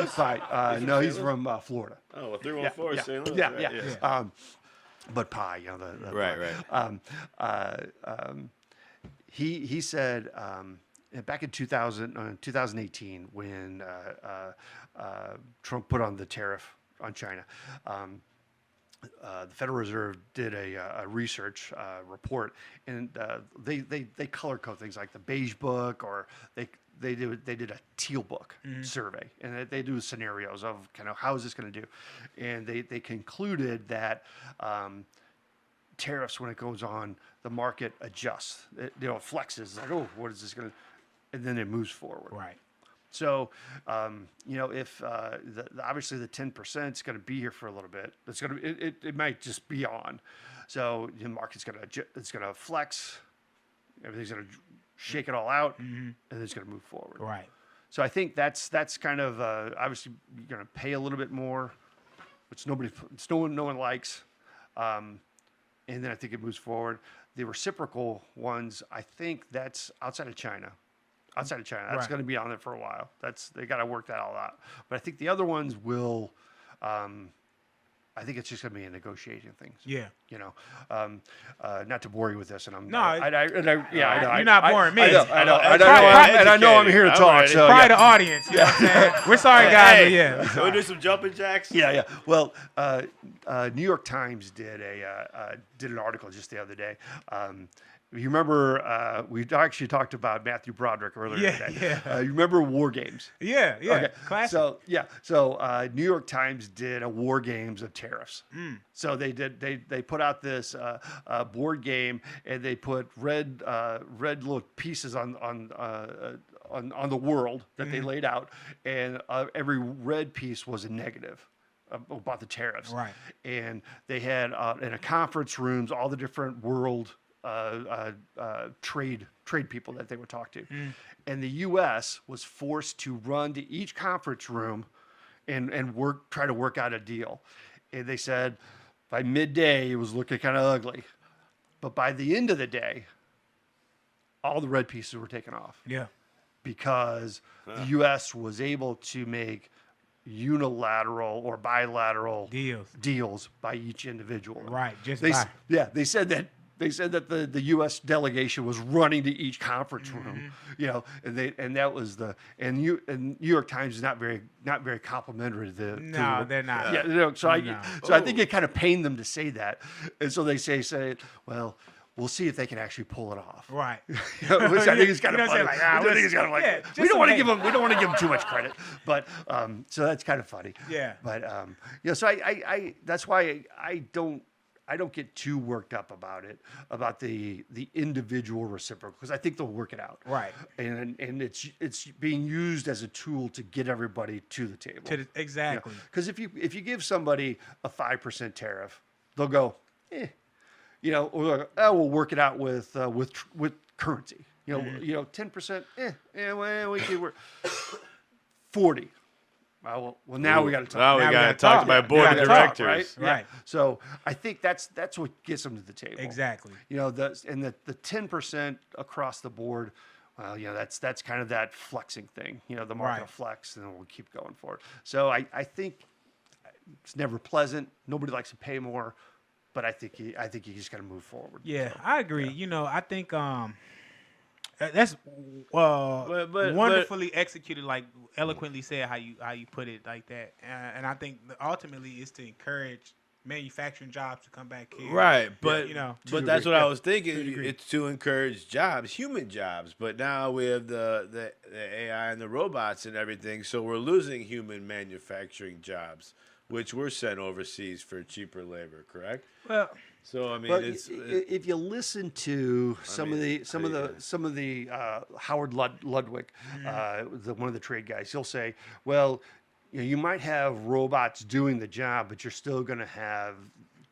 Pye. No, he's from Florida. Oh, well, 314 St. Louis. Yeah. But Pye, you know the right. He said. Back in 2018, when Trump put on the tariff on China, the Federal Reserve did a research report, and they color code things like the beige book, or they did a teal book survey, and they do scenarios of kind of how is this going to do, and they concluded that tariffs, when it goes on, the market adjusts. It flexes. It's like, oh, what is this going to? And then it moves forward. Right. So, if obviously the 10% is going to be here for a little bit, it might just be on. So the market's going to flex. Everything's going to shake it all out, and then it's going to move forward. Right. So I think that's kind of obviously you're going to pay a little bit more, which no one likes, and then I think it moves forward. The reciprocal ones, I think that's outside of China. That's Right. going to be on there for a while. They got to work that all out. But I think the other ones will. I think it's just going to be a negotiating things. Yeah. Not to bore you with this, and I'm. No, I know. you're not boring me. I know. I'm here to talk. So Probably the audience. You know what I'm saying? We're sorry, guys. But yeah. Can we do some jumping jacks? Yeah. Well, New York Times did an article just the other day. You remember we actually talked about Matthew Broderick earlier today. Yeah. You remember War Games? Yeah. Okay. Classic. So New York Times did a War Games of tariffs. So they put out this board game, and they put red little pieces on the world that they laid out, and every red piece was a negative about the tariffs. Right. And they had in a conference rooms all the different world trade people that they would talk to, and the U.S. was forced to run to each conference room and try to work out a deal. And they said by midday it was looking kind of ugly, but by the end of the day, all the red pieces were taken off. Yeah. Because the U.S. was able to make unilateral or bilateral deals by each individual. Right. They said that the U.S. delegation was running to each conference room, and that was New York Times is not very complimentary to No, they're not. Yeah, so I think it kind of pained them to say that, and so they say, well, we'll see if they can actually pull it off. Right. Which I think is kind of funny. We don't want to give them too much credit, but so that's kind of funny. Yeah. But so I that's why I don't get too worked up about the individual reciprocal, because I think they'll work it out. Right. And it's being used as a tool to get everybody to the table. Exactly. Because if you give somebody a 5% tariff, they'll go, or we'll work it out with currency. 10%, well, we can work 40. Well, now we got to talk. Now we got to talk to my board of directors. Right? Yeah. So I think that's what gets them to the table. Exactly. The 10% across the board. Well, that's kind of that flexing thing. The market will flex, and then we'll keep going for it. So I think it's never pleasant. Nobody likes to pay more, but I think you just got to move forward. Yeah, so, I agree. I think that's wonderfully executed, like eloquently said how you put it like that, and I think ultimately is to encourage manufacturing jobs to come back here. Right, but but that's what I was thinking. It's to encourage jobs, human jobs. But now we have the AI and the robots and everything, so we're losing human manufacturing jobs, which were sent overseas for cheaper labor. Correct? Well. So I mean, if you listen to some of the Howard Ludwig, one of the trade guys, he'll say, well, you might have robots doing the job, but you're still going to have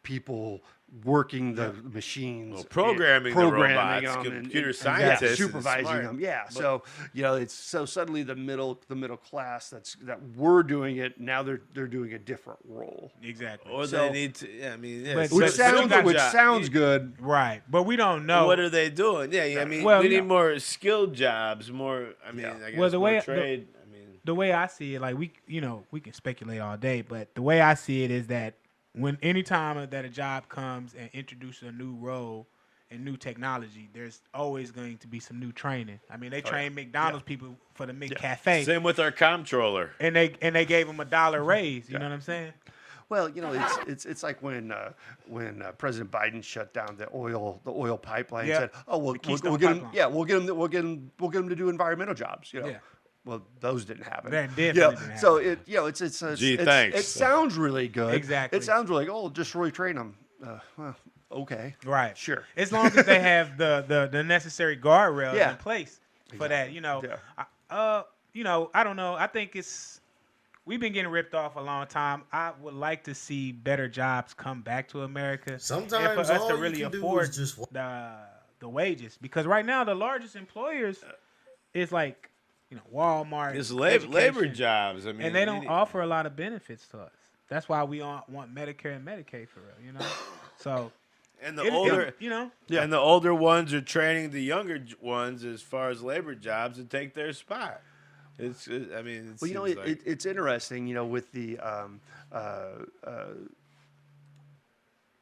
people working the machines, programming the robots, them, computer scientists, supervising them. Yeah, so it's suddenly the middle class that we're doing it now. They're doing a different role. Exactly. Or they need to. Which sounds good, right? But we don't know what are they doing. Yeah, I mean, we need more skilled jobs. More. I mean, I guess more trade. The way I see it, like we can speculate all day, but the way I see it is that anytime that a job comes and introduces a new role and new technology, there's always going to be some new training. I mean, they train McDonald's people for the McCafe. Same with our comptroller. And they gave them $1 raise. You know what I'm saying? Well, it's like when President Biden shut down the oil pipeline. Said, "Oh, we'll get them. Yeah, we'll get them to do environmental jobs." Yeah. Well, those didn't happen. That definitely didn't happen. So thanks. It sounds really good. Exactly. It sounds really just retrain them. okay, Right. sure. As long as they have the necessary guardrails Yeah. in place for that, Yeah. I don't know. I think we've been getting ripped off a long time. I would like to see better jobs come back to America. Sometimes and for us all to you really can do afford is just the wages, because right now the largest employers is like Walmart. It's labor education, jobs. I mean, and they don't offer a lot of benefits to us. That's why we want Medicare and Medicaid for real. So. And the older, and the older ones are training the younger ones as far as labor jobs to take their spot. It's interesting,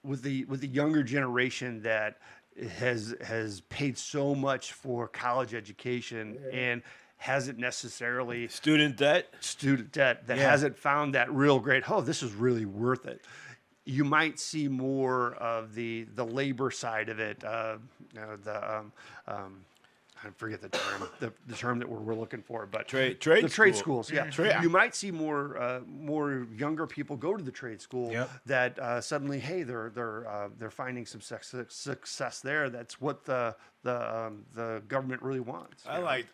with the younger generation that has paid so much for college education and hasn't necessarily student debt that hasn't found that real great. Oh, this is really worth it. You might see more of the labor side of it. I forget the term, the term that we're looking for, but trade schools. Yeah, you might see more younger people go to the trade school. That suddenly, hey, they're finding some success there. That's what the government really wants. I like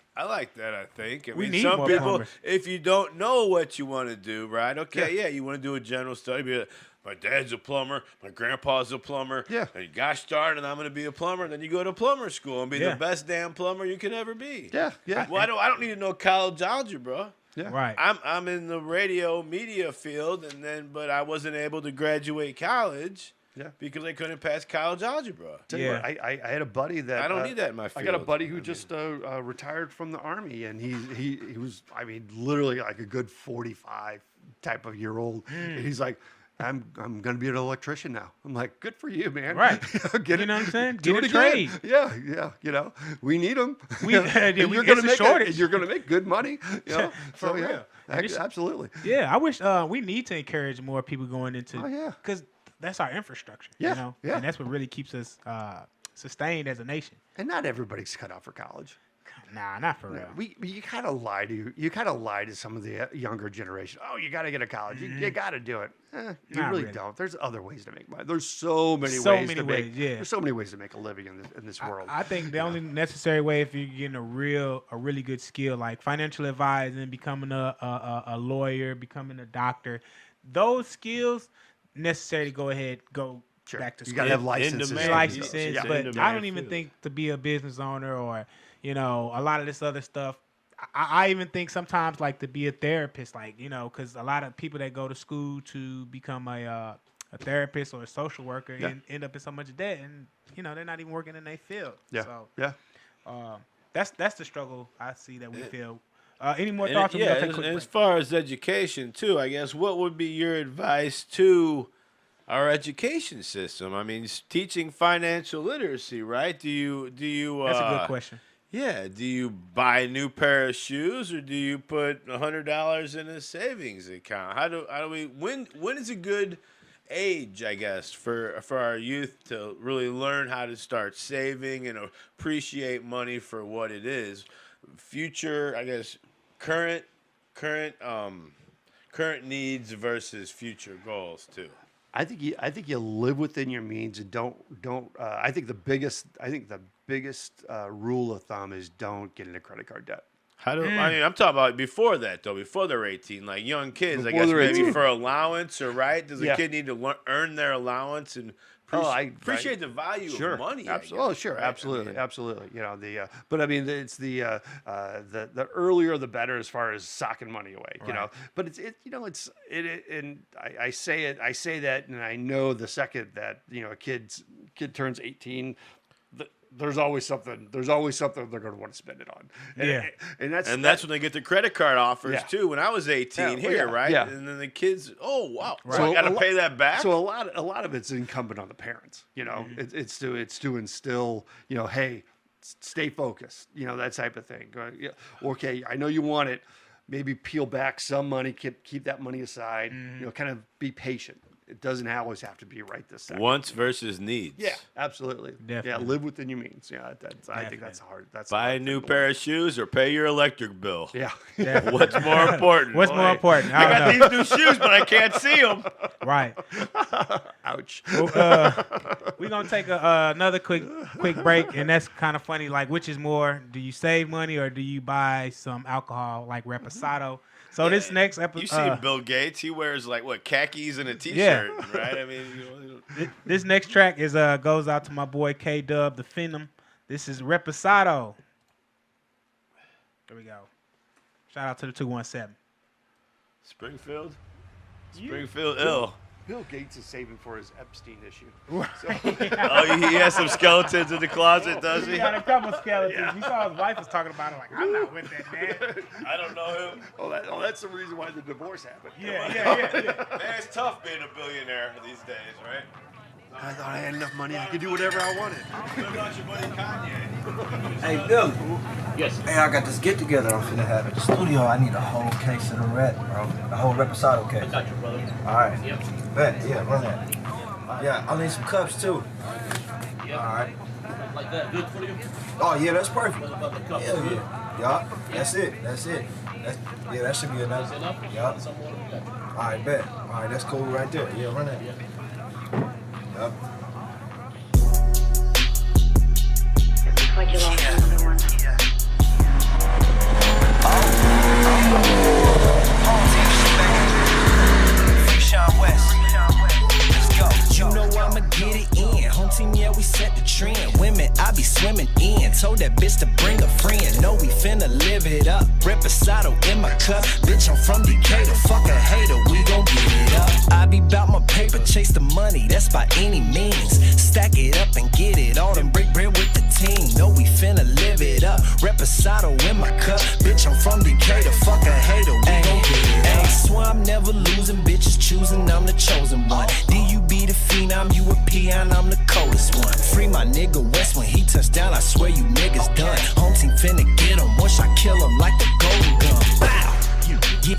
that. I think. We need some more people, plumbers. if you don't know what you want to do, right? Okay, you want to do a general study. Be like, my dad's a plumber. My grandpa's a plumber. Yeah. And gosh darn it, I'm going to be a plumber. And then you go to plumber school and be the best damn plumber you could ever be. Yeah. Well, I don't need to know college algebra. Yeah. Right. I'm in the radio media field, but I wasn't able to graduate college. Yeah. Because I couldn't pass college algebra. Tell you what, I had a buddy that I don't need that in my field. I got a buddy who just retired from the Army, and he was, literally like a good 45 type of year old. And he's like, I'm going to be an electrician now. I'm like, good for you, man. Right. Get you it, know what I'm saying? Do Get it a again. trade. Yeah. We need them. You're going to make shortage. you're going to make good money. For real. Absolutely. Yeah, I wish we need to encourage more people going into. Oh yeah. Because that's our infrastructure. Yeah. And that's what really keeps us sustained as a nation. And not everybody's cut out for college. Nah, not for real. You kind of lie to some of the younger generation. Oh, you got to get a college. You got to do it. You really don't. There's other ways to make money. There's so many ways to make. There's so many ways to make a living in this world. I think the only necessary way, if you're getting a really good skill like financial advising, becoming a lawyer, becoming a doctor, those skills necessary to go back to school. You got to have licenses. But I don't even think to be a business owner or a lot of this other stuff. I even think sometimes like to be a therapist, because a lot of people that go to school to become a therapist or a social worker end up in so much debt, and they're not even working in their field. That's the struggle I see that we feel. Any more thoughts? As far as education too, I guess what would be your advice to our education system? I mean, teaching financial literacy, right? Do you? That's a good question. Yeah. Do you buy a new pair of shoes, or do you put $100 in a savings account? How do we? When is a good age, I guess, for our youth to really learn how to start saving and appreciate money for what it is? Future, I guess, current needs versus future goals too. I think you live within your means and don't. I think the biggest rule of thumb is don't get into credit card debt. I mean, I'm talking about before that though. Before they're 18, like young kids, Before I guess they're maybe 18. for allowance or right? Does a kid need to earn their allowance and appreciate the value of money? Absolutely. But I mean, it's the earlier the better as far as socking money away. You know, but and I say that, and I know the second that a kid turns 18. There's always something they're going to want to spend it on. And that's when they get the credit card offers too. When I was 18 right? Yeah. And then the kids, oh wow, so I got to pay that back. So a lot of it's incumbent on the parents. It's to instill, hey, stay focused. That type of thing. Okay, I know you want it. Maybe peel back some money, keep that money aside. Kind of be patient. it doesn't always have to be right this second. Wants versus needs. Yeah, absolutely. Definitely. Yeah, live within your means. Yeah, I think that's hard. That's Buy a new pair of shoes or pay your electric bill. Yeah. What's more important? What's more important? I got these new shoes, but I can't see them. Right. Ouch. We're gonna take another quick break, and that's kind of funny. Like, which is more? Do you save money or do you buy some alcohol like Reposado? So this next episode, You see Bill Gates? He wears like what, khakis and a t-shirt, right? I mean, this next track is goes out to my boy K Dub, the Phenom. This is Reposado. There we go. Shout out to the 217. Springfield ill. Bill Gates is saving for his Epstein issue. So. He has some skeletons in the closet, does he? He got a couple skeletons. Yeah. You saw his wife was talking about it like, I'm not with that, man. I don't know him. That's the reason why the divorce happened. Yeah. Man, it's tough being a billionaire these days, right? I thought I had enough money. I could do whatever I wanted. What about your buddy Kanye? Hey, Bill. Yes. Hey, I got this get together I'm finna have at the studio. I need a whole case of the red, bro. The whole Reposado case. I got you, brother. All right. Yep. Bet. Yeah, run that. Yeah, I'll need some cups too. Yep. All right. Like that, good for you? Oh yeah, that's perfect. Yeah. That's it. That should be enough. Yeah. All right, bet. All right, that's cool right there. Yeah, run that. Yep. Like you lost another one. You know I'ma get it in. Home team, yeah, we set the trend. Women, I be swimming in. Told that bitch to bring a friend. No, we finna live it up. Reposado in my cup. Bitch, I'm from Decatur. Fuck a hater, we gon' get it up. I be bout my paper, chase the money, that's by any means. Stack it up and get it. All them break bread with the team. No, we finna live it up. Reposado in my cup. Bitch, I'm from Decatur. Fuck a hater, we gon' get it up. Swear I'm never losing. Bitches choosing, I'm the chosen one. D.U.B. the phenom, you a peon, I'm the coldest one. Free my nigga West when he touched down, I swear you niggas done. Home team finna get him, once I kill him like the golden gun. Bow!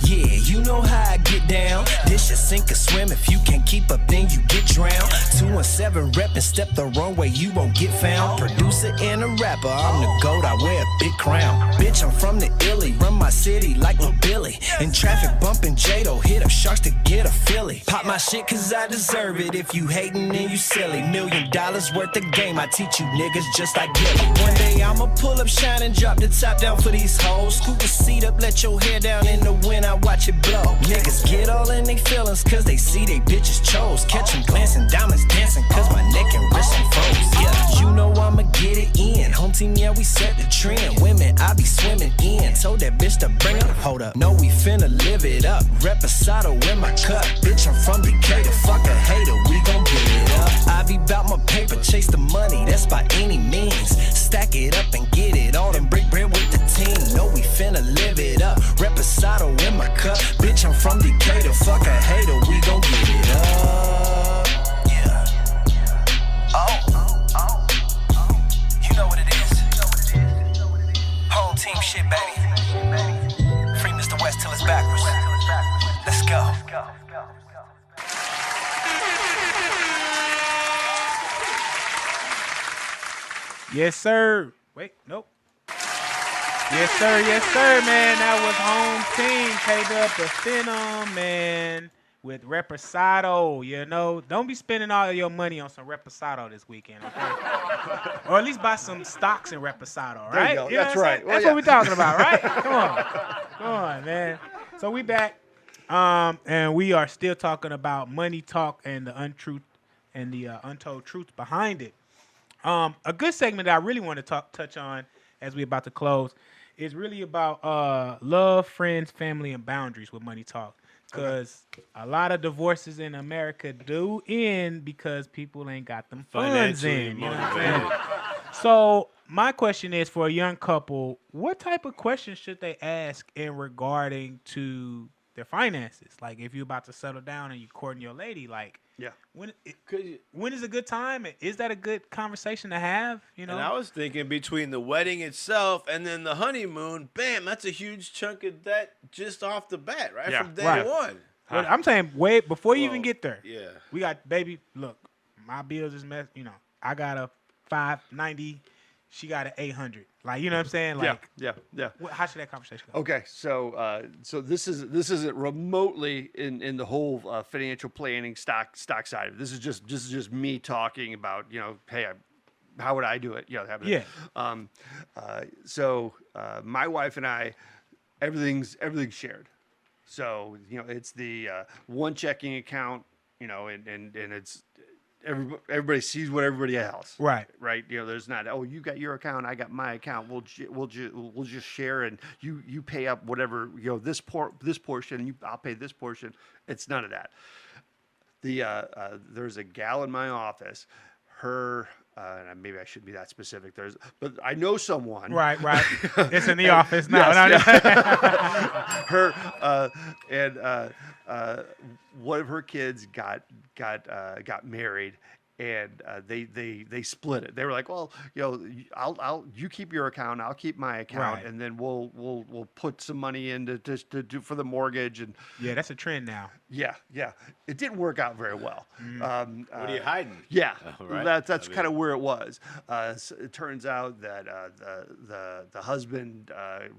Yeah, you know how I get down. This should sink or swim. If you can't keep up, then you get drowned. 217 rep and step the wrong way, you won't get found. Producer and a rapper, I'm the GOAT, I wear a big crown. Bitch, I'm from the Illy, run my city like a Billy. In traffic bumping Jado, hit up sharks to get a Philly. Pop my shit cause I deserve it. If you hating, then you silly. $1 million worth of game, I teach you niggas just like Gilly. One day I'ma pull up, shine and drop the top down for these hoes. Scoop the seat up, let your hair down in the wind. I watch it blow. Niggas get all in they feelings cause they see they bitches chose. Catch them glancing, diamonds dancing cause my neck and wrist and froze. Yeah, you know I'ma get it in. Home team, yeah, we set the trend. Women, I be swimming in. Told that bitch to bring up. Hold up. No, we finna live it up. Reposado in my cup. Bitch, I'm from Decatur. Fuck a hater, we gon' get it up. I be bout my paper, chase the money, that's by any means. Stack it up and get it. All them break bread with the team. No, we finna live it up. Reposado in my cup. Bitch, I'm from Decatur. Fuck a hater, we gon' get it up. Yeah. You know what it is. Home team shit, baby. Free Mr. West till it's backwards. Let's go. Yes, sir. Wait, nope. Yes, sir, man. That was home team. Paid up the Phenom, man, with Reposado. You know, don't be spending all of your money on some Reposado this weekend, okay? Or at least buy some stocks in Reposado, right? There you go. That's right. That's what we're talking about, right? Come on, man. So we back, and we are still talking about money talk and the untruth and the untold truth behind it. A good segment that I really want to touch on as we're about to close is really about love, friends, family, and boundaries with money talk. Because a lot of divorces in America do end because people ain't got them funds in. You know what I'm saying? So my question is, for a young couple, what type of questions should they ask in regarding to their finances? Like, if you're about to settle down and you're courting your lady, like, yeah, when is a good time? Is that a good conversation to have? You know, and I was thinking between the wedding itself and then the honeymoon, bam, that's a huge chunk of debt just off the bat, right? Yeah. From day one. But I'm saying way before you even get there. Yeah. We got baby. Look, my bills is mess. You know, I got a 590. She got an 800. Like, you know what I'm saying? Like, yeah. How should that conversation go? Okay, so this isn't remotely in the whole financial planning stock side of it. This is just me talking about, you know, hey, how would I do it? You know, so my wife and I, everything's shared. So, you know, it's the one checking account, you know, and it's everybody sees what everybody else. Right. You know, there's not, oh, you got your account, I got my account. We'll just share, and you pay up whatever, you know, this portion, and I'll pay this portion. It's none of that. There's a gal in my office. Her, and maybe I shouldn't be that specific. But I know someone. Right. It's in the office now. Her one of her kids got married, and they split it. They were like, well, you know, you keep your account, I'll keep my account, and then we'll put some money in to do for the mortgage. And yeah, that's a trend now. Yeah, it didn't work out very well. What are you hiding? Yeah, right. That's kind of where it was. So it turns out that the husband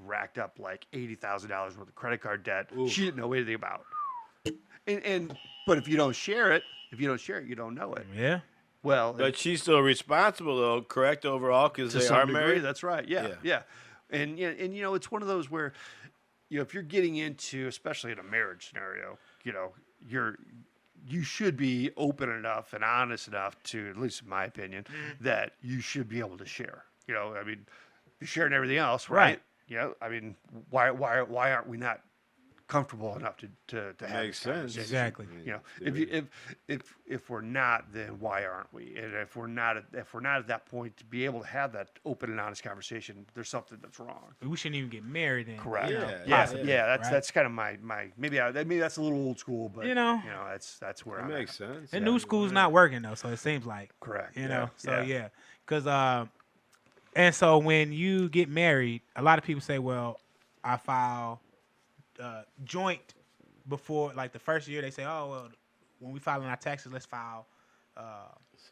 racked up like $80,000 worth of credit card debt. Ooh. She didn't know anything about. But if you don't share it, you don't know it. Yeah. Well, but she's still responsible, though, correct, overall, because they are married? That's right, yeah. And you know, it's one of those where, you know, if you're getting into, especially in a marriage scenario, you know, you should be open enough and honest enough to, at least in my opinion, that you should be able to share. You know, I mean, you're sharing everything else, right? You know, I mean, why aren't we not comfortable enough to have makes sense. Exactly. You know, if we're not, then why aren't we? And if we're not at that point to be able to have that open and honest conversation, there's something that's wrong. We shouldn't even get married then. Correct. Yeah. That's kind of my maybe that's a little old school, but you know that's where it makes sense. The new school's not working though, so it seems like correct. You know, so because and so when you get married, a lot of people say, well, I file joint before, like the first year. They say, oh, well, when we file our taxes, let's file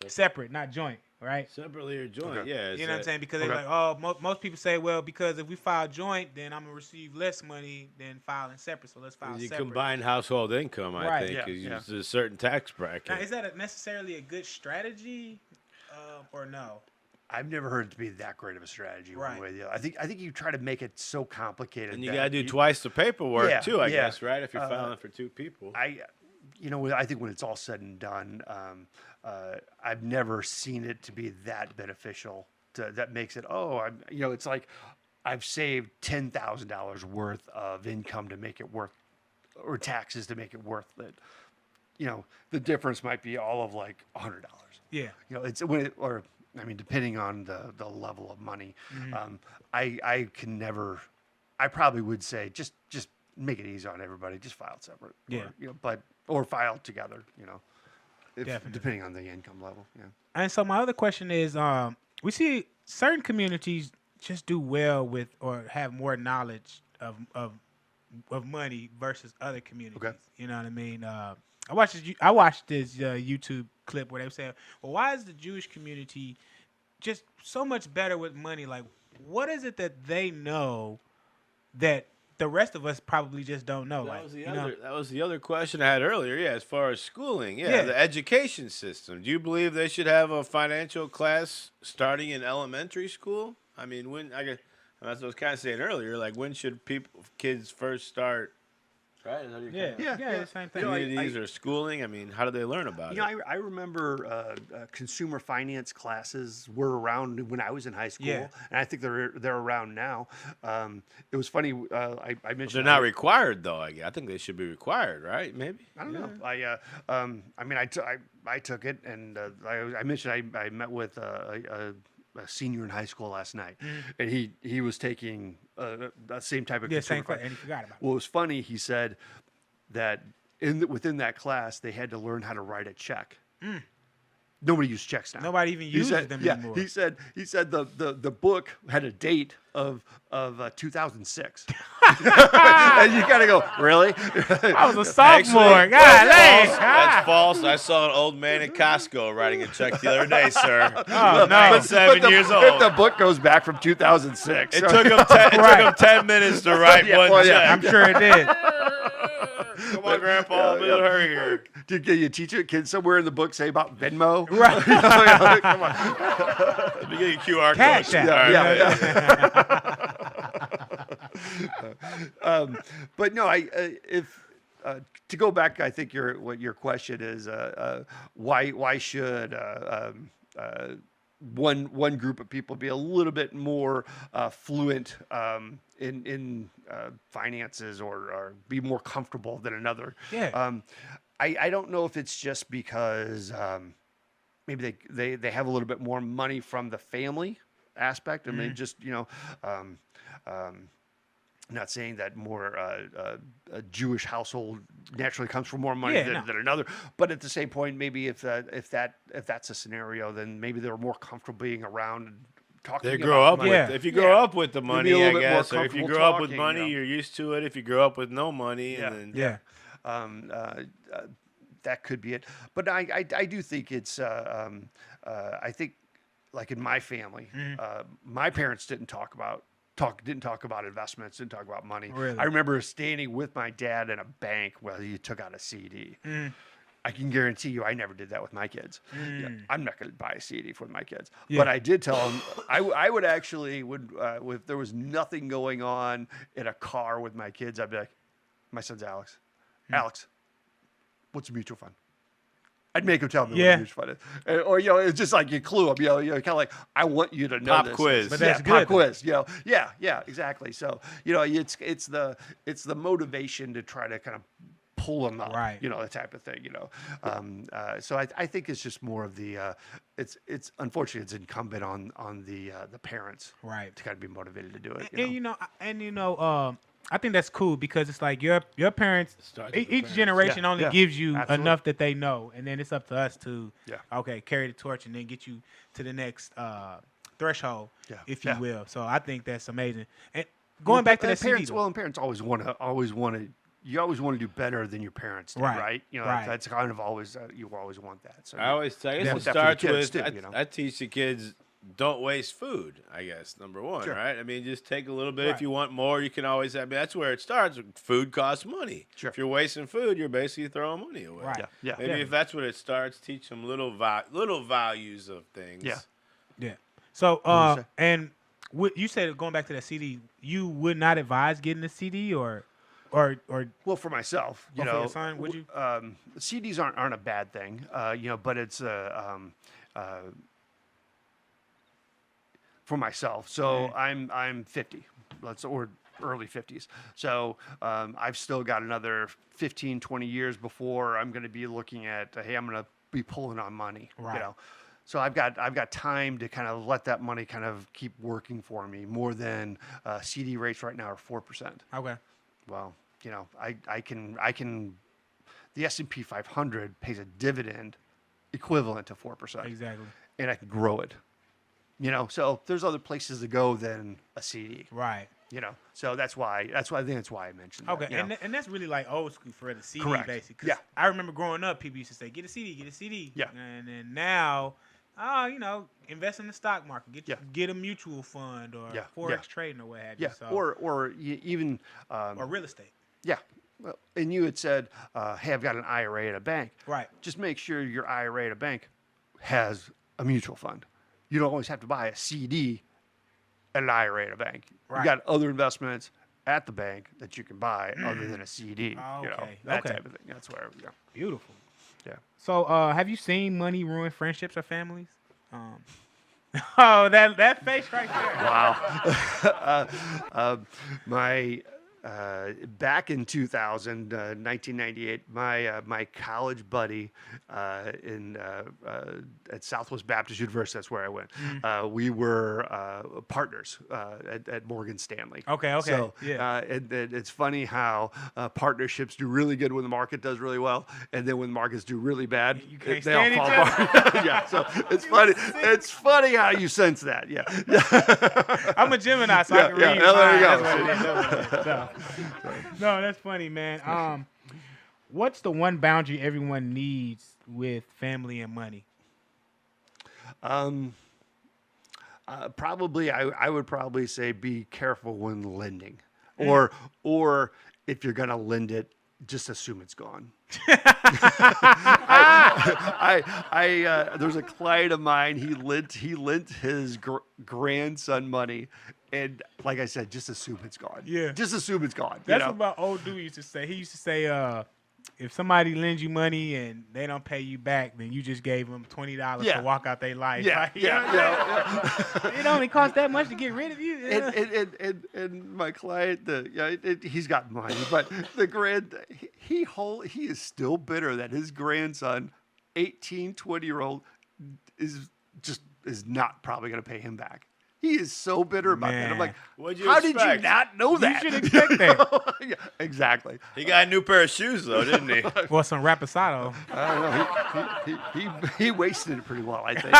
separate, not joint, right? Separately or joint, Okay. yeah. You know what I'm saying? Because they're like, oh, most people say, well, because if we file joint, then I'm gonna receive less money than filing separate, so let's file You separate. combine household income, I think, because it's a certain tax bracket. Now, is that necessarily a good strategy, or no? I've never heard it to be that great of a strategy. One way or the other. I think you try to make it so complicated. And you got to do twice the paperwork too, I guess, right? If you're filing for two people. I think when it's all said and done, I've never seen it to be that beneficial. That makes it, it's like I've saved $10,000 worth of income to make it worth, or taxes to make it worth it. You know, the difference might be all of like $100. Yeah. You know, it's when I mean, depending on the level of money, I can never. I probably would say just make it easy on everybody. Just file separate. Yeah. Or file together. You know, depending on the income level. Yeah. And so my other question is, we see certain communities just do well with or have more knowledge of money versus other communities. Okay. You know what I mean? I watched this YouTube clip where they were saying, well, why is the Jewish community just so much better with money? Like, what is it that they know that the rest of us probably just don't know? That was the other question I had earlier. Yeah, as far as schooling, the education system. Do you believe they should have a financial class starting in elementary school? I mean, that's what I was kind of saying earlier. Like, when should kids first start? Right? Same thing. Communities or schooling. I mean, how do they learn about it? I remember consumer finance classes were around when I was in high school, and I think they're around now. It was funny. I mentioned they're not required though. I think they should be required, right? Maybe. I don't know. I took it, and I mentioned I met with a senior in high school last night, and he was taking that same type of same class, and he forgot about it. Well, it was funny. He said that within that class they had to learn how to write a check, Nobody uses checks now. Nobody even uses them anymore. He said the book had a date of 2006. And you gotta go, really? I was a sophomore. God dang. That's false. I saw an old man in Costco writing a check the other day, sir. Oh, no. But 7 years old. If the book goes back from 2006. It took him 10 minutes to write one check. I'm sure it did. Come on, Grandpa. We'll hurry here. Did you teach it? Kids somewhere in the book say about Venmo? Right. Come on. Let me get a QR code. Cash yeah. But no, if to go back, I think what your question is, why should one group of people be a little bit more fluent in finances or be more comfortable than another? Yeah. I don't know if it's just because maybe they have a little bit more money from the family aspect, and they just not saying that more a Jewish household naturally comes from more money than another, but at the same point, maybe if that's a scenario, then maybe they're more comfortable being around and talking. They grow up money. with if you grow up with the money, I guess, or if you grow up with talking, money, you're used to it. If you grow up with no money, and then, that could be it. But I do think it's I think like in my family, my parents didn't talk about investments, didn't talk about money. Really? I remember standing with my dad in a bank while he took out a CD. I can guarantee you I never did that with my kids. Yeah, I'm not going to buy a CD for my kids. Yeah. But I did tell them, I would actually, if there was nothing going on in a car with my kids, I'd be like, my son's Alex. Alex, what's a mutual fund? I'd make him tell me what a mutual fund is. Or, it's just like you clue them. Kind of like, I want you to know pop this. quiz. But that's good. Pop quiz. Yeah, exactly. So, it's the motivation to try to kind of pull them up, right? That type of thing. So I think it's just more of the it's unfortunately it's incumbent on the parents, right, to kind of be motivated to do it. And I think that's cool because it's like your parents, each generation only gives you enough that they know, and then it's up to us to carry the torch and then get you to the next threshold, if you will. So I think that's amazing. And going back to that parents, CD, and parents always want to. You always want to do better than your parents did, right? That's kind of always you always want that. So I always tell you, it starts with I teach the kids, don't waste food, I guess, number one, right? I mean, just take a little bit. If you want more, you can always have. That's where it starts. Food costs money. Sure. If you're wasting food, you're basically throwing money away. Right. Yeah. Maybe if that's what it starts, teach them little values of things. Yeah. So, and you said, going back to that CD, you would not advise getting a CD or well, for myself, for your son, would you? CDs aren't a bad thing, but it's for myself. So I'm 50, or early 50s. So I've still got another 15, 20 years before I'm going to be looking at, hey, I'm going to be pulling on money. Right. So I've got time to kind of let that money kind of keep working for me more than CD rates right now are 4%. Okay. Well, I can. The S&P 500 pays a dividend equivalent to 4%. Exactly. And I can grow it. So there's other places to go than a CD. Right. So that's why I think that's why I mentioned that. Okay, and that's really like old school for the CD, basically. Yeah. I remember growing up, people used to say, get a CD. Yeah. And then now, invest in the stock market, get a mutual fund or forex trading or what have you. Yeah. So, or even or real estate. Yeah. Well, and you had said, hey, I've got an IRA at a bank. Right. Just make sure your IRA at a bank has a mutual fund. You don't always have to buy a CD at an IRA at a bank. Right. You got other investments at the bank that you can buy other than a CD. That type of thing. That's where we go. Beautiful. Yeah. So, have you seen money ruin friendships or families? Oh, that face right there. Wow. back in 1998, my college buddy at Southwest Baptist University, that's where I went. We were partners at Morgan Stanley. Okay. So, Yeah. it's funny how partnerships do really good when the market does really well, and then when markets do really bad, You can't they all stand fall each other. apart. Yeah, so it's funny. It's funny how you sense that. Yeah. I'm a Gemini, so I can read there mine. you go. That's what it is. No, that's funny, man. What's the one boundary everyone needs with family and money? Probably, I would probably say be careful when lending, or if you're gonna lend it, just assume it's gone. There's a client of mine. He lent his grandson money, and like I said, just assume it's gone. Yeah, just assume it's gone. That's what my old dude used to say. He used to say, if somebody lends you money and they don't pay you back, then you just gave them $20 to walk out their life. Yeah, yeah. It only costs that much to get rid of you. And my client, he's got money, but he is still bitter that his grandson, 18, 20-year-old, is not probably going to pay him back. He is so bitter about that. I'm like, how did you not know that? You should expect that. Yeah, exactly. He got a new pair of shoes, though, didn't he? Well, some Raposado. I don't know. He wasted it pretty well, I think. He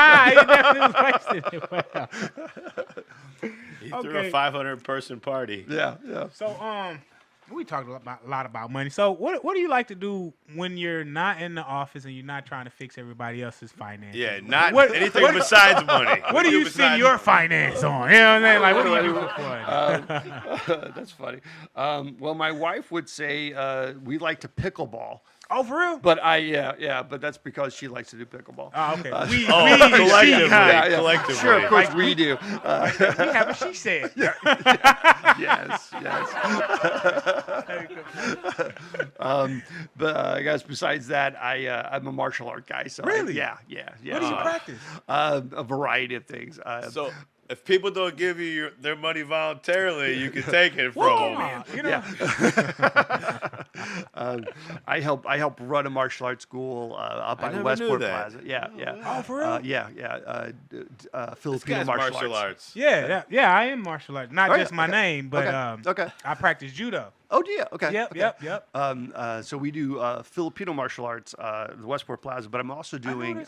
definitely wasted it well. He threw a 500-person party. Yeah. So, we talked a lot about money. So, what do you like to do when you're not in the office and you're not trying to fix everybody else's finances? Yeah, not anything besides money. What do you see your finance on? You know what I'm saying? Like, what do you do for fun? That's funny. Well, my wife would say we like to pickleball. Oh, for real? But but that's because she likes to do pickleball. Oh, okay. Collectively. Sure, of course we do. We have a she said. Yes. But I guess besides that, I'm a martial art guy. So really? Yeah. What do you practice? A variety of things. So if people don't give you their money voluntarily, you can take it from them. You know? I help run a martial arts school up by Westport Plaza. Yeah. Oh, for real? Filipino martial arts. Yeah, I am martial arts. Not just my name, but I practice judo. Oh, do you? Okay. Yep. So we do Filipino martial arts at the Westport Plaza, but I'm also doing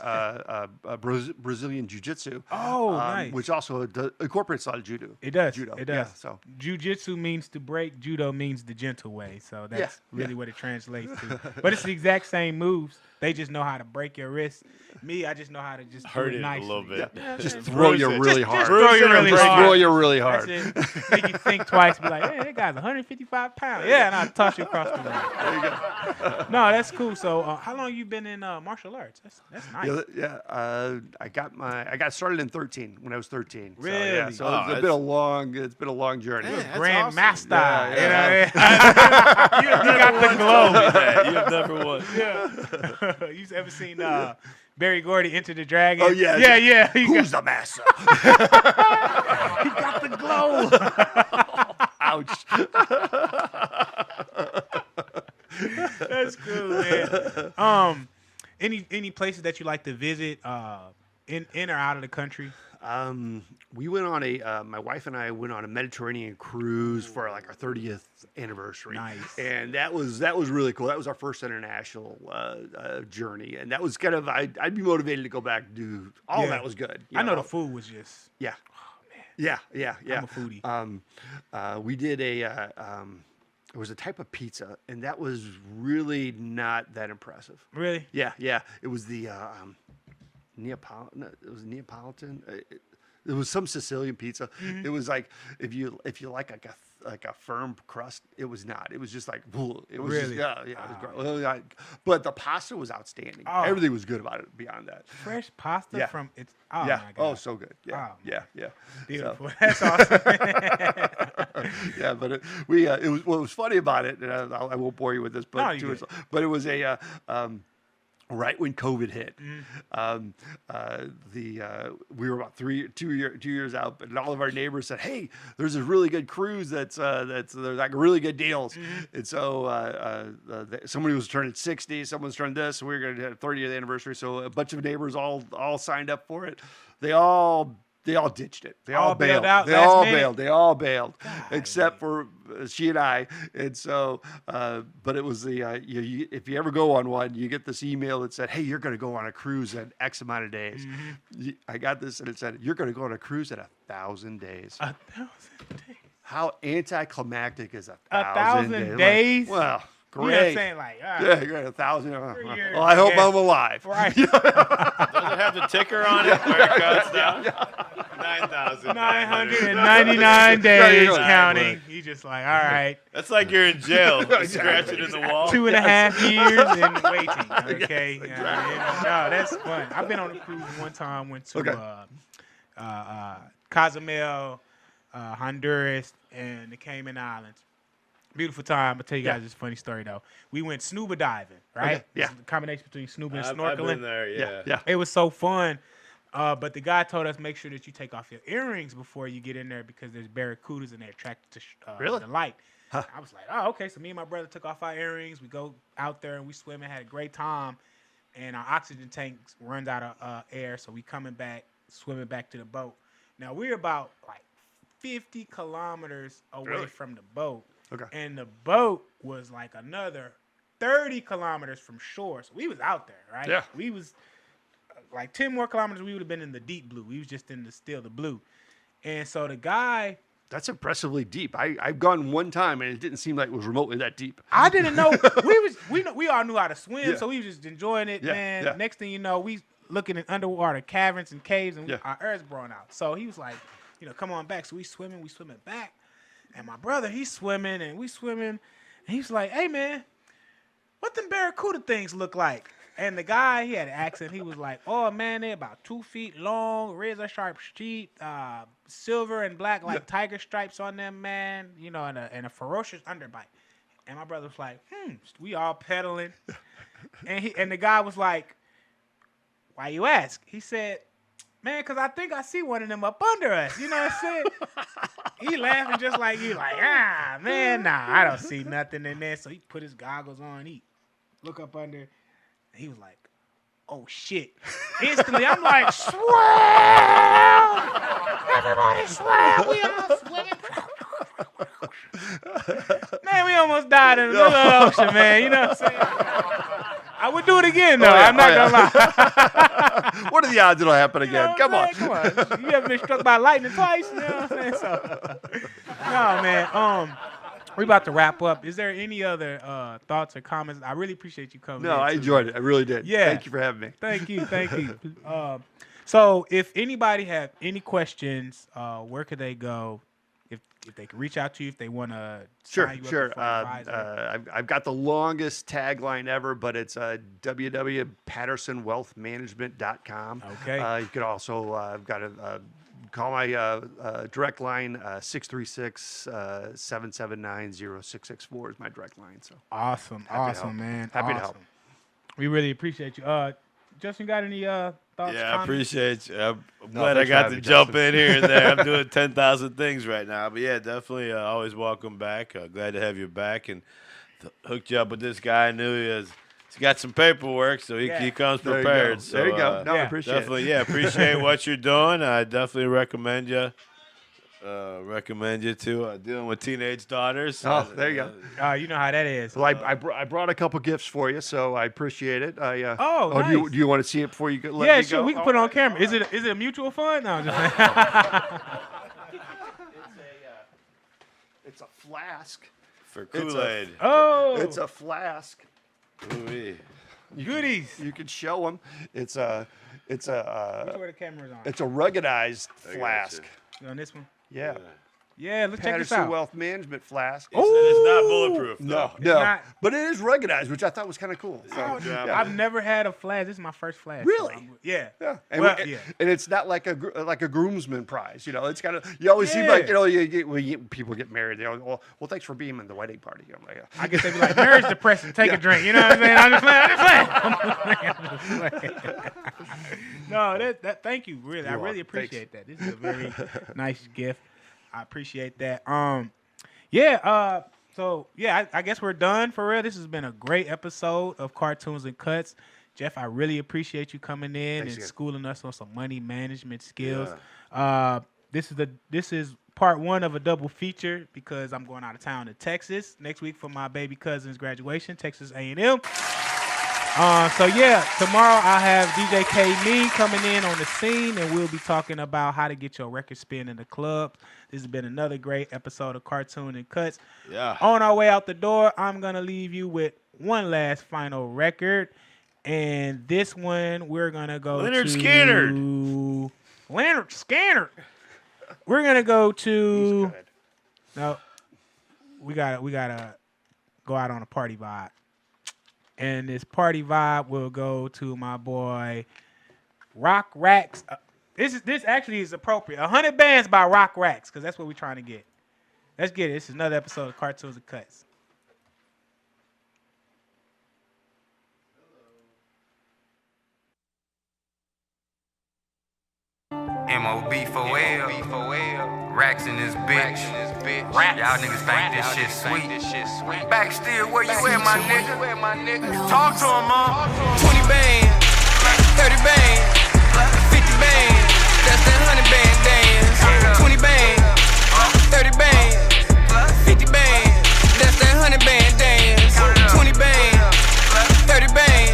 Brazilian Jiu-Jitsu. Oh, nice. Which also incorporates a lot of judo. It does. Judo. It does. Yeah, so Jiu-Jitsu means to break. Judo means the gentle way. So that's really what it translates to. But it's the exact same moves. They just know how to break your wrist. Me, I just know how to just hurt do it nicely. a little bit. Yeah, just throw you really hard. Just throw you really hard. Throw you really hard. That's it. Make you think twice. Be like, hey, that guy's 155 pounds. Yeah, and I'll toss you across the room. There you go. No, that's cool. So, how long you been in martial arts? That's nice. I got started in 13 when I was 13. Really? So it's been a long journey. Yeah, Grandmaster. Yeah. You got the glow. You have never won. Yeah. You ever seen Barry Gordy Enter the Dragon? Oh, yeah. Yeah. Who's the master? He got the glow. Ouch. That's cool, man. Any places that you like to visit in or out of the country? We went on my wife and I went on a Mediterranean cruise for like our 30th anniversary. Nice. And that was really cool. That was our first international journey, and that was kind of I'd be motivated to go back and do all of that was good. I know the food was just yeah. Oh man. Yeah. I'm a foodie. We did it was a type of pizza, and that was really not that impressive. Really? Yeah. It was the Neapolitan. It was Neapolitan. It was some Sicilian pizza. Mm-hmm. It was like if you like a firm crust, it was not. It was just like it was really? Just, it was great. But the pasta was outstanding. Oh. Everything was good about it. Beyond that, fresh pasta from it's. Oh yeah. My God. Oh, so good. Yeah. Beautiful. So. That's awesome. Yeah, but it was what was funny about it, and I won't bore you with this, but it was right when COVID hit. We were about 2 years out, and all of our neighbors said, "Hey, there's this really good cruise that's there's like really good deals." And so somebody was turning 60, someone was turning this, so we were going to have 30th anniversary. So a bunch of neighbors all signed up for it. They all ditched it. They all bailed. They all bailed, except for she and I. And so, but it was if you ever go on one, you get this email that said, "Hey, you're going to go on a cruise in X amount of days." I got this, and it said, "You're going to go on a cruise in 1,000 days." 1,000 days. How anticlimactic is 1,000 days? Like, well. Great. You know what I'm saying? Like, all right. Yeah, great. 1,000. Well, I hope I'm alive. Right. Does it have the ticker on it where it counts down? 999 days counting. He's just like, all right. That's like you're in jail, scratching in the wall. 2.5 years and waiting. Okay. No, that's fun. I've been on a cruise one time. Went to Cozumel, Honduras, and the Cayman Islands. Beautiful time. I'll tell you guys this funny story, though. We went scuba diving, right? Okay. Yeah. It's a combination between scuba and snorkeling. I've been there, yeah. It was so fun. But the guy told us make sure that you take off your earrings before you get in there because there's barracudas in there attracted to the light. Huh. I was like, oh, okay. So me and my brother took off our earrings. We go out there and we swim and had a great time. And our oxygen tank runs out of air. So we swimming back to the boat. Now, we're about like 50 kilometers away from the boat. Okay. And the boat was like another 30 kilometers from shore. So we was out there, right? Yeah. We was like 10 more kilometers, we would have been in the deep blue. We was just in the blue. And so the guy... That's impressively deep. I've gone one time, and it didn't seem like it was remotely that deep. I didn't know. We all knew how to swim, so we was just enjoying it, man. Yeah. Next thing you know, we looking at underwater caverns and caves, and our ears blown out. So he was like, come on back. So we swimming back. And my brother, he's swimming, and we swimming. And he's like, hey, man, what them barracuda things look like? And the guy, he had an accent. He was like, oh, man, they're about 2 feet long, razor-sharp teeth, silver and black, like tiger stripes on them, man, and a ferocious underbite. And my brother was like, we all pedaling. And the guy was like, why you ask? He said, man, because I think I see one of them up under us. You know what I'm saying? He laughing just like you, like, man, I don't see nothing in there. So he put his goggles on. He look up under. And he was like, oh, shit. Instantly, I'm like, swim! Everybody swim! We all swimming. Man, we almost died in the middle of the ocean, man. You know what I'm saying? I would do it again, though. I'm not going to lie. What are the odds it'll happen again? Come on. You ever been struck by lightning twice? You know what I'm saying? So, no, man. We're about to wrap up. Is there any other thoughts or comments? I really appreciate you coming. No, I enjoyed it. I really did. Yeah. Thank you for having me. Thank you. So if anybody have any questions, where could they go? If they can reach out to you, if they want to sign you up for an advisor. I've got the longest tagline ever, but it's www.pattersonwealthmanagement.com. Okay. You could also, I've got a call my direct line, 636-779-0664 is my direct line. So awesome, man. Happy to help. We really appreciate you. Justin, got any thoughts? Yeah, comments? I appreciate you. I'm glad I got to jump in here and there. I'm doing 10,000 things right now. But, yeah, definitely always welcome back. Glad to have you back. And hooked you up with this guy. I knew he's got some paperwork, so he comes prepared. There you go. So, I appreciate definitely, it. Yeah, appreciate what you're doing. I definitely recommend you. To dealing with teenage daughters. Oh, there you go. You know how that is. Well, I brought a couple gifts for you, so I appreciate it. Nice. Do you want to see it before you let me go? Yeah, sure. We can put it on camera. Is it a mutual fund? No, I'm just it's a flask for Kool-Aid. It's a flask. Ooh-wee. Goodies. You can show them. It's a. Which way the camera's on? It's a ruggedized flask. On this one? Yeah. Yeah, let's check this Patterson out. Wealth Management flask. It's not bulletproof. No, though. no. not- But it is ruggedized, which I thought was kind of cool. So, I've never had a flask. This is my first flask. Really? So yeah. And, Well, and- yeah. and it's not like a groomsman prize, you know. It's kind of you always see like people get married. They always, well, thanks for being in the wedding party. I'm like, I guess they'd be like, marriage depressing. Take a drink. You know what I'm saying? I'm just playing. No, that. Thank you. Really, I really appreciate that. This is a very nice gift. I appreciate that. So I guess we're done for real. This has been a great episode of Cartoons and Cuts. Jeff, I really appreciate you coming in and schooling us on some money management skills. Yeah. This is part 1 of a double feature because I'm going out of town to Texas next week for my baby cousin's graduation, Texas A&M. Tomorrow I'll have DJ K-Me coming in on the scene, and we'll be talking about how to get your record spin in the club. This has been another great episode of Cartoon and Cuts. Yeah. On our way out the door, I'm going to leave you with one last final record, and this one we're going to go Leonard to... Skinner. Leonard Skinner. We're going to go to... No, we gotta go out on a party vibe. And this party vibe will go to my boy Rock Racks. This actually is appropriate. 100 Bands by Rock Racks, because that's what we're trying to get. Let's get it. This is another episode of Cartoons and Cuts. MOB for L. Racks in this bitch. Y'all niggas think this shit sweet. Back still, where you at, my nigga? Talk to him, man. 20 bands, 30 bands, 50 bands. That's that 100 band dance. 20 bands, 30 bands, 50 bands. That's that 100 band dance. 20 bands, 30 bands,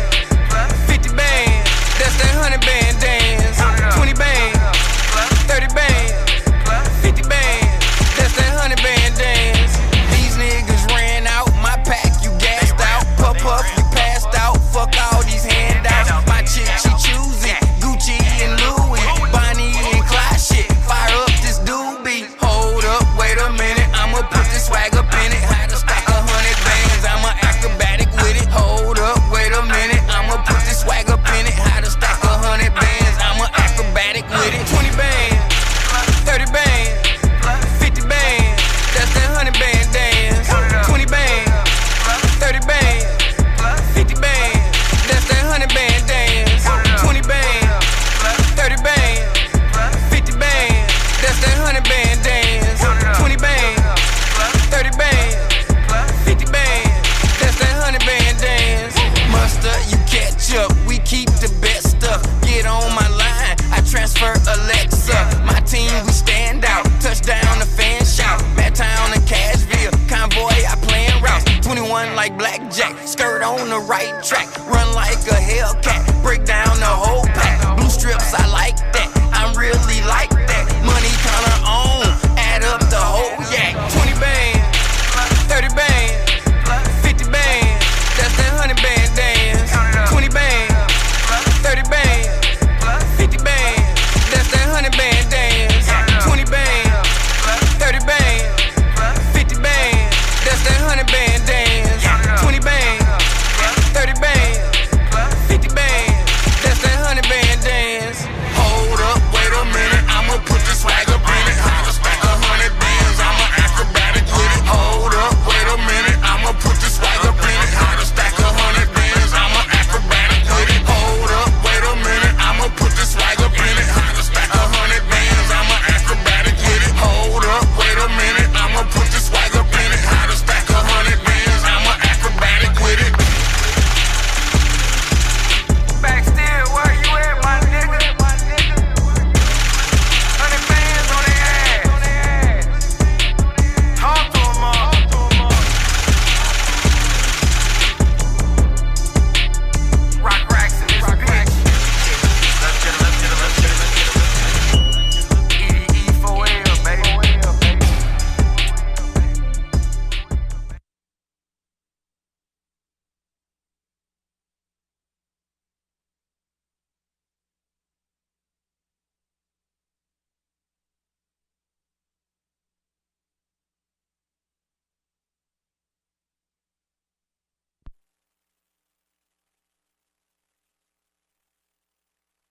50 bands. That's that 100 band dance. 20 bands. 30 bands, 50 bands, that's that 100 band dance. These niggas ran out, my pack, you gassed out. Puff, you passed out, fuck all these handouts. My chick, she choosy, Gucci and Louis, Bonnie and Clyde shit. Fire up this doobie. Hold up, wait a minute, I'ma put this swag up in it. How to stack 100 bands, I'm an acrobatic with it. Hold up, wait a minute, I'ma put this swag up in it. How to stack 100 bands, I'm an acrobatic with it. 20 bands. 30 bands, 50 bands, that's that 100 band dance. 20 bands, 30 bands, 50 bands, that's that 100 band dance. 20 bands, 30 bands, 50 bands, that's that 100 band dance. 20 bands, 30 bands, 50 bands, that's that 100 band dance. Muster, you catch up, we keep the best stuff. Get on my line, I transfer Alexa. My team, we stand out. Touchdown, the fans shout. Madtown and Cashville. Convoy, I playing routes. 21 like Blackjack. Skirt on the right track. Run like a Hellcat.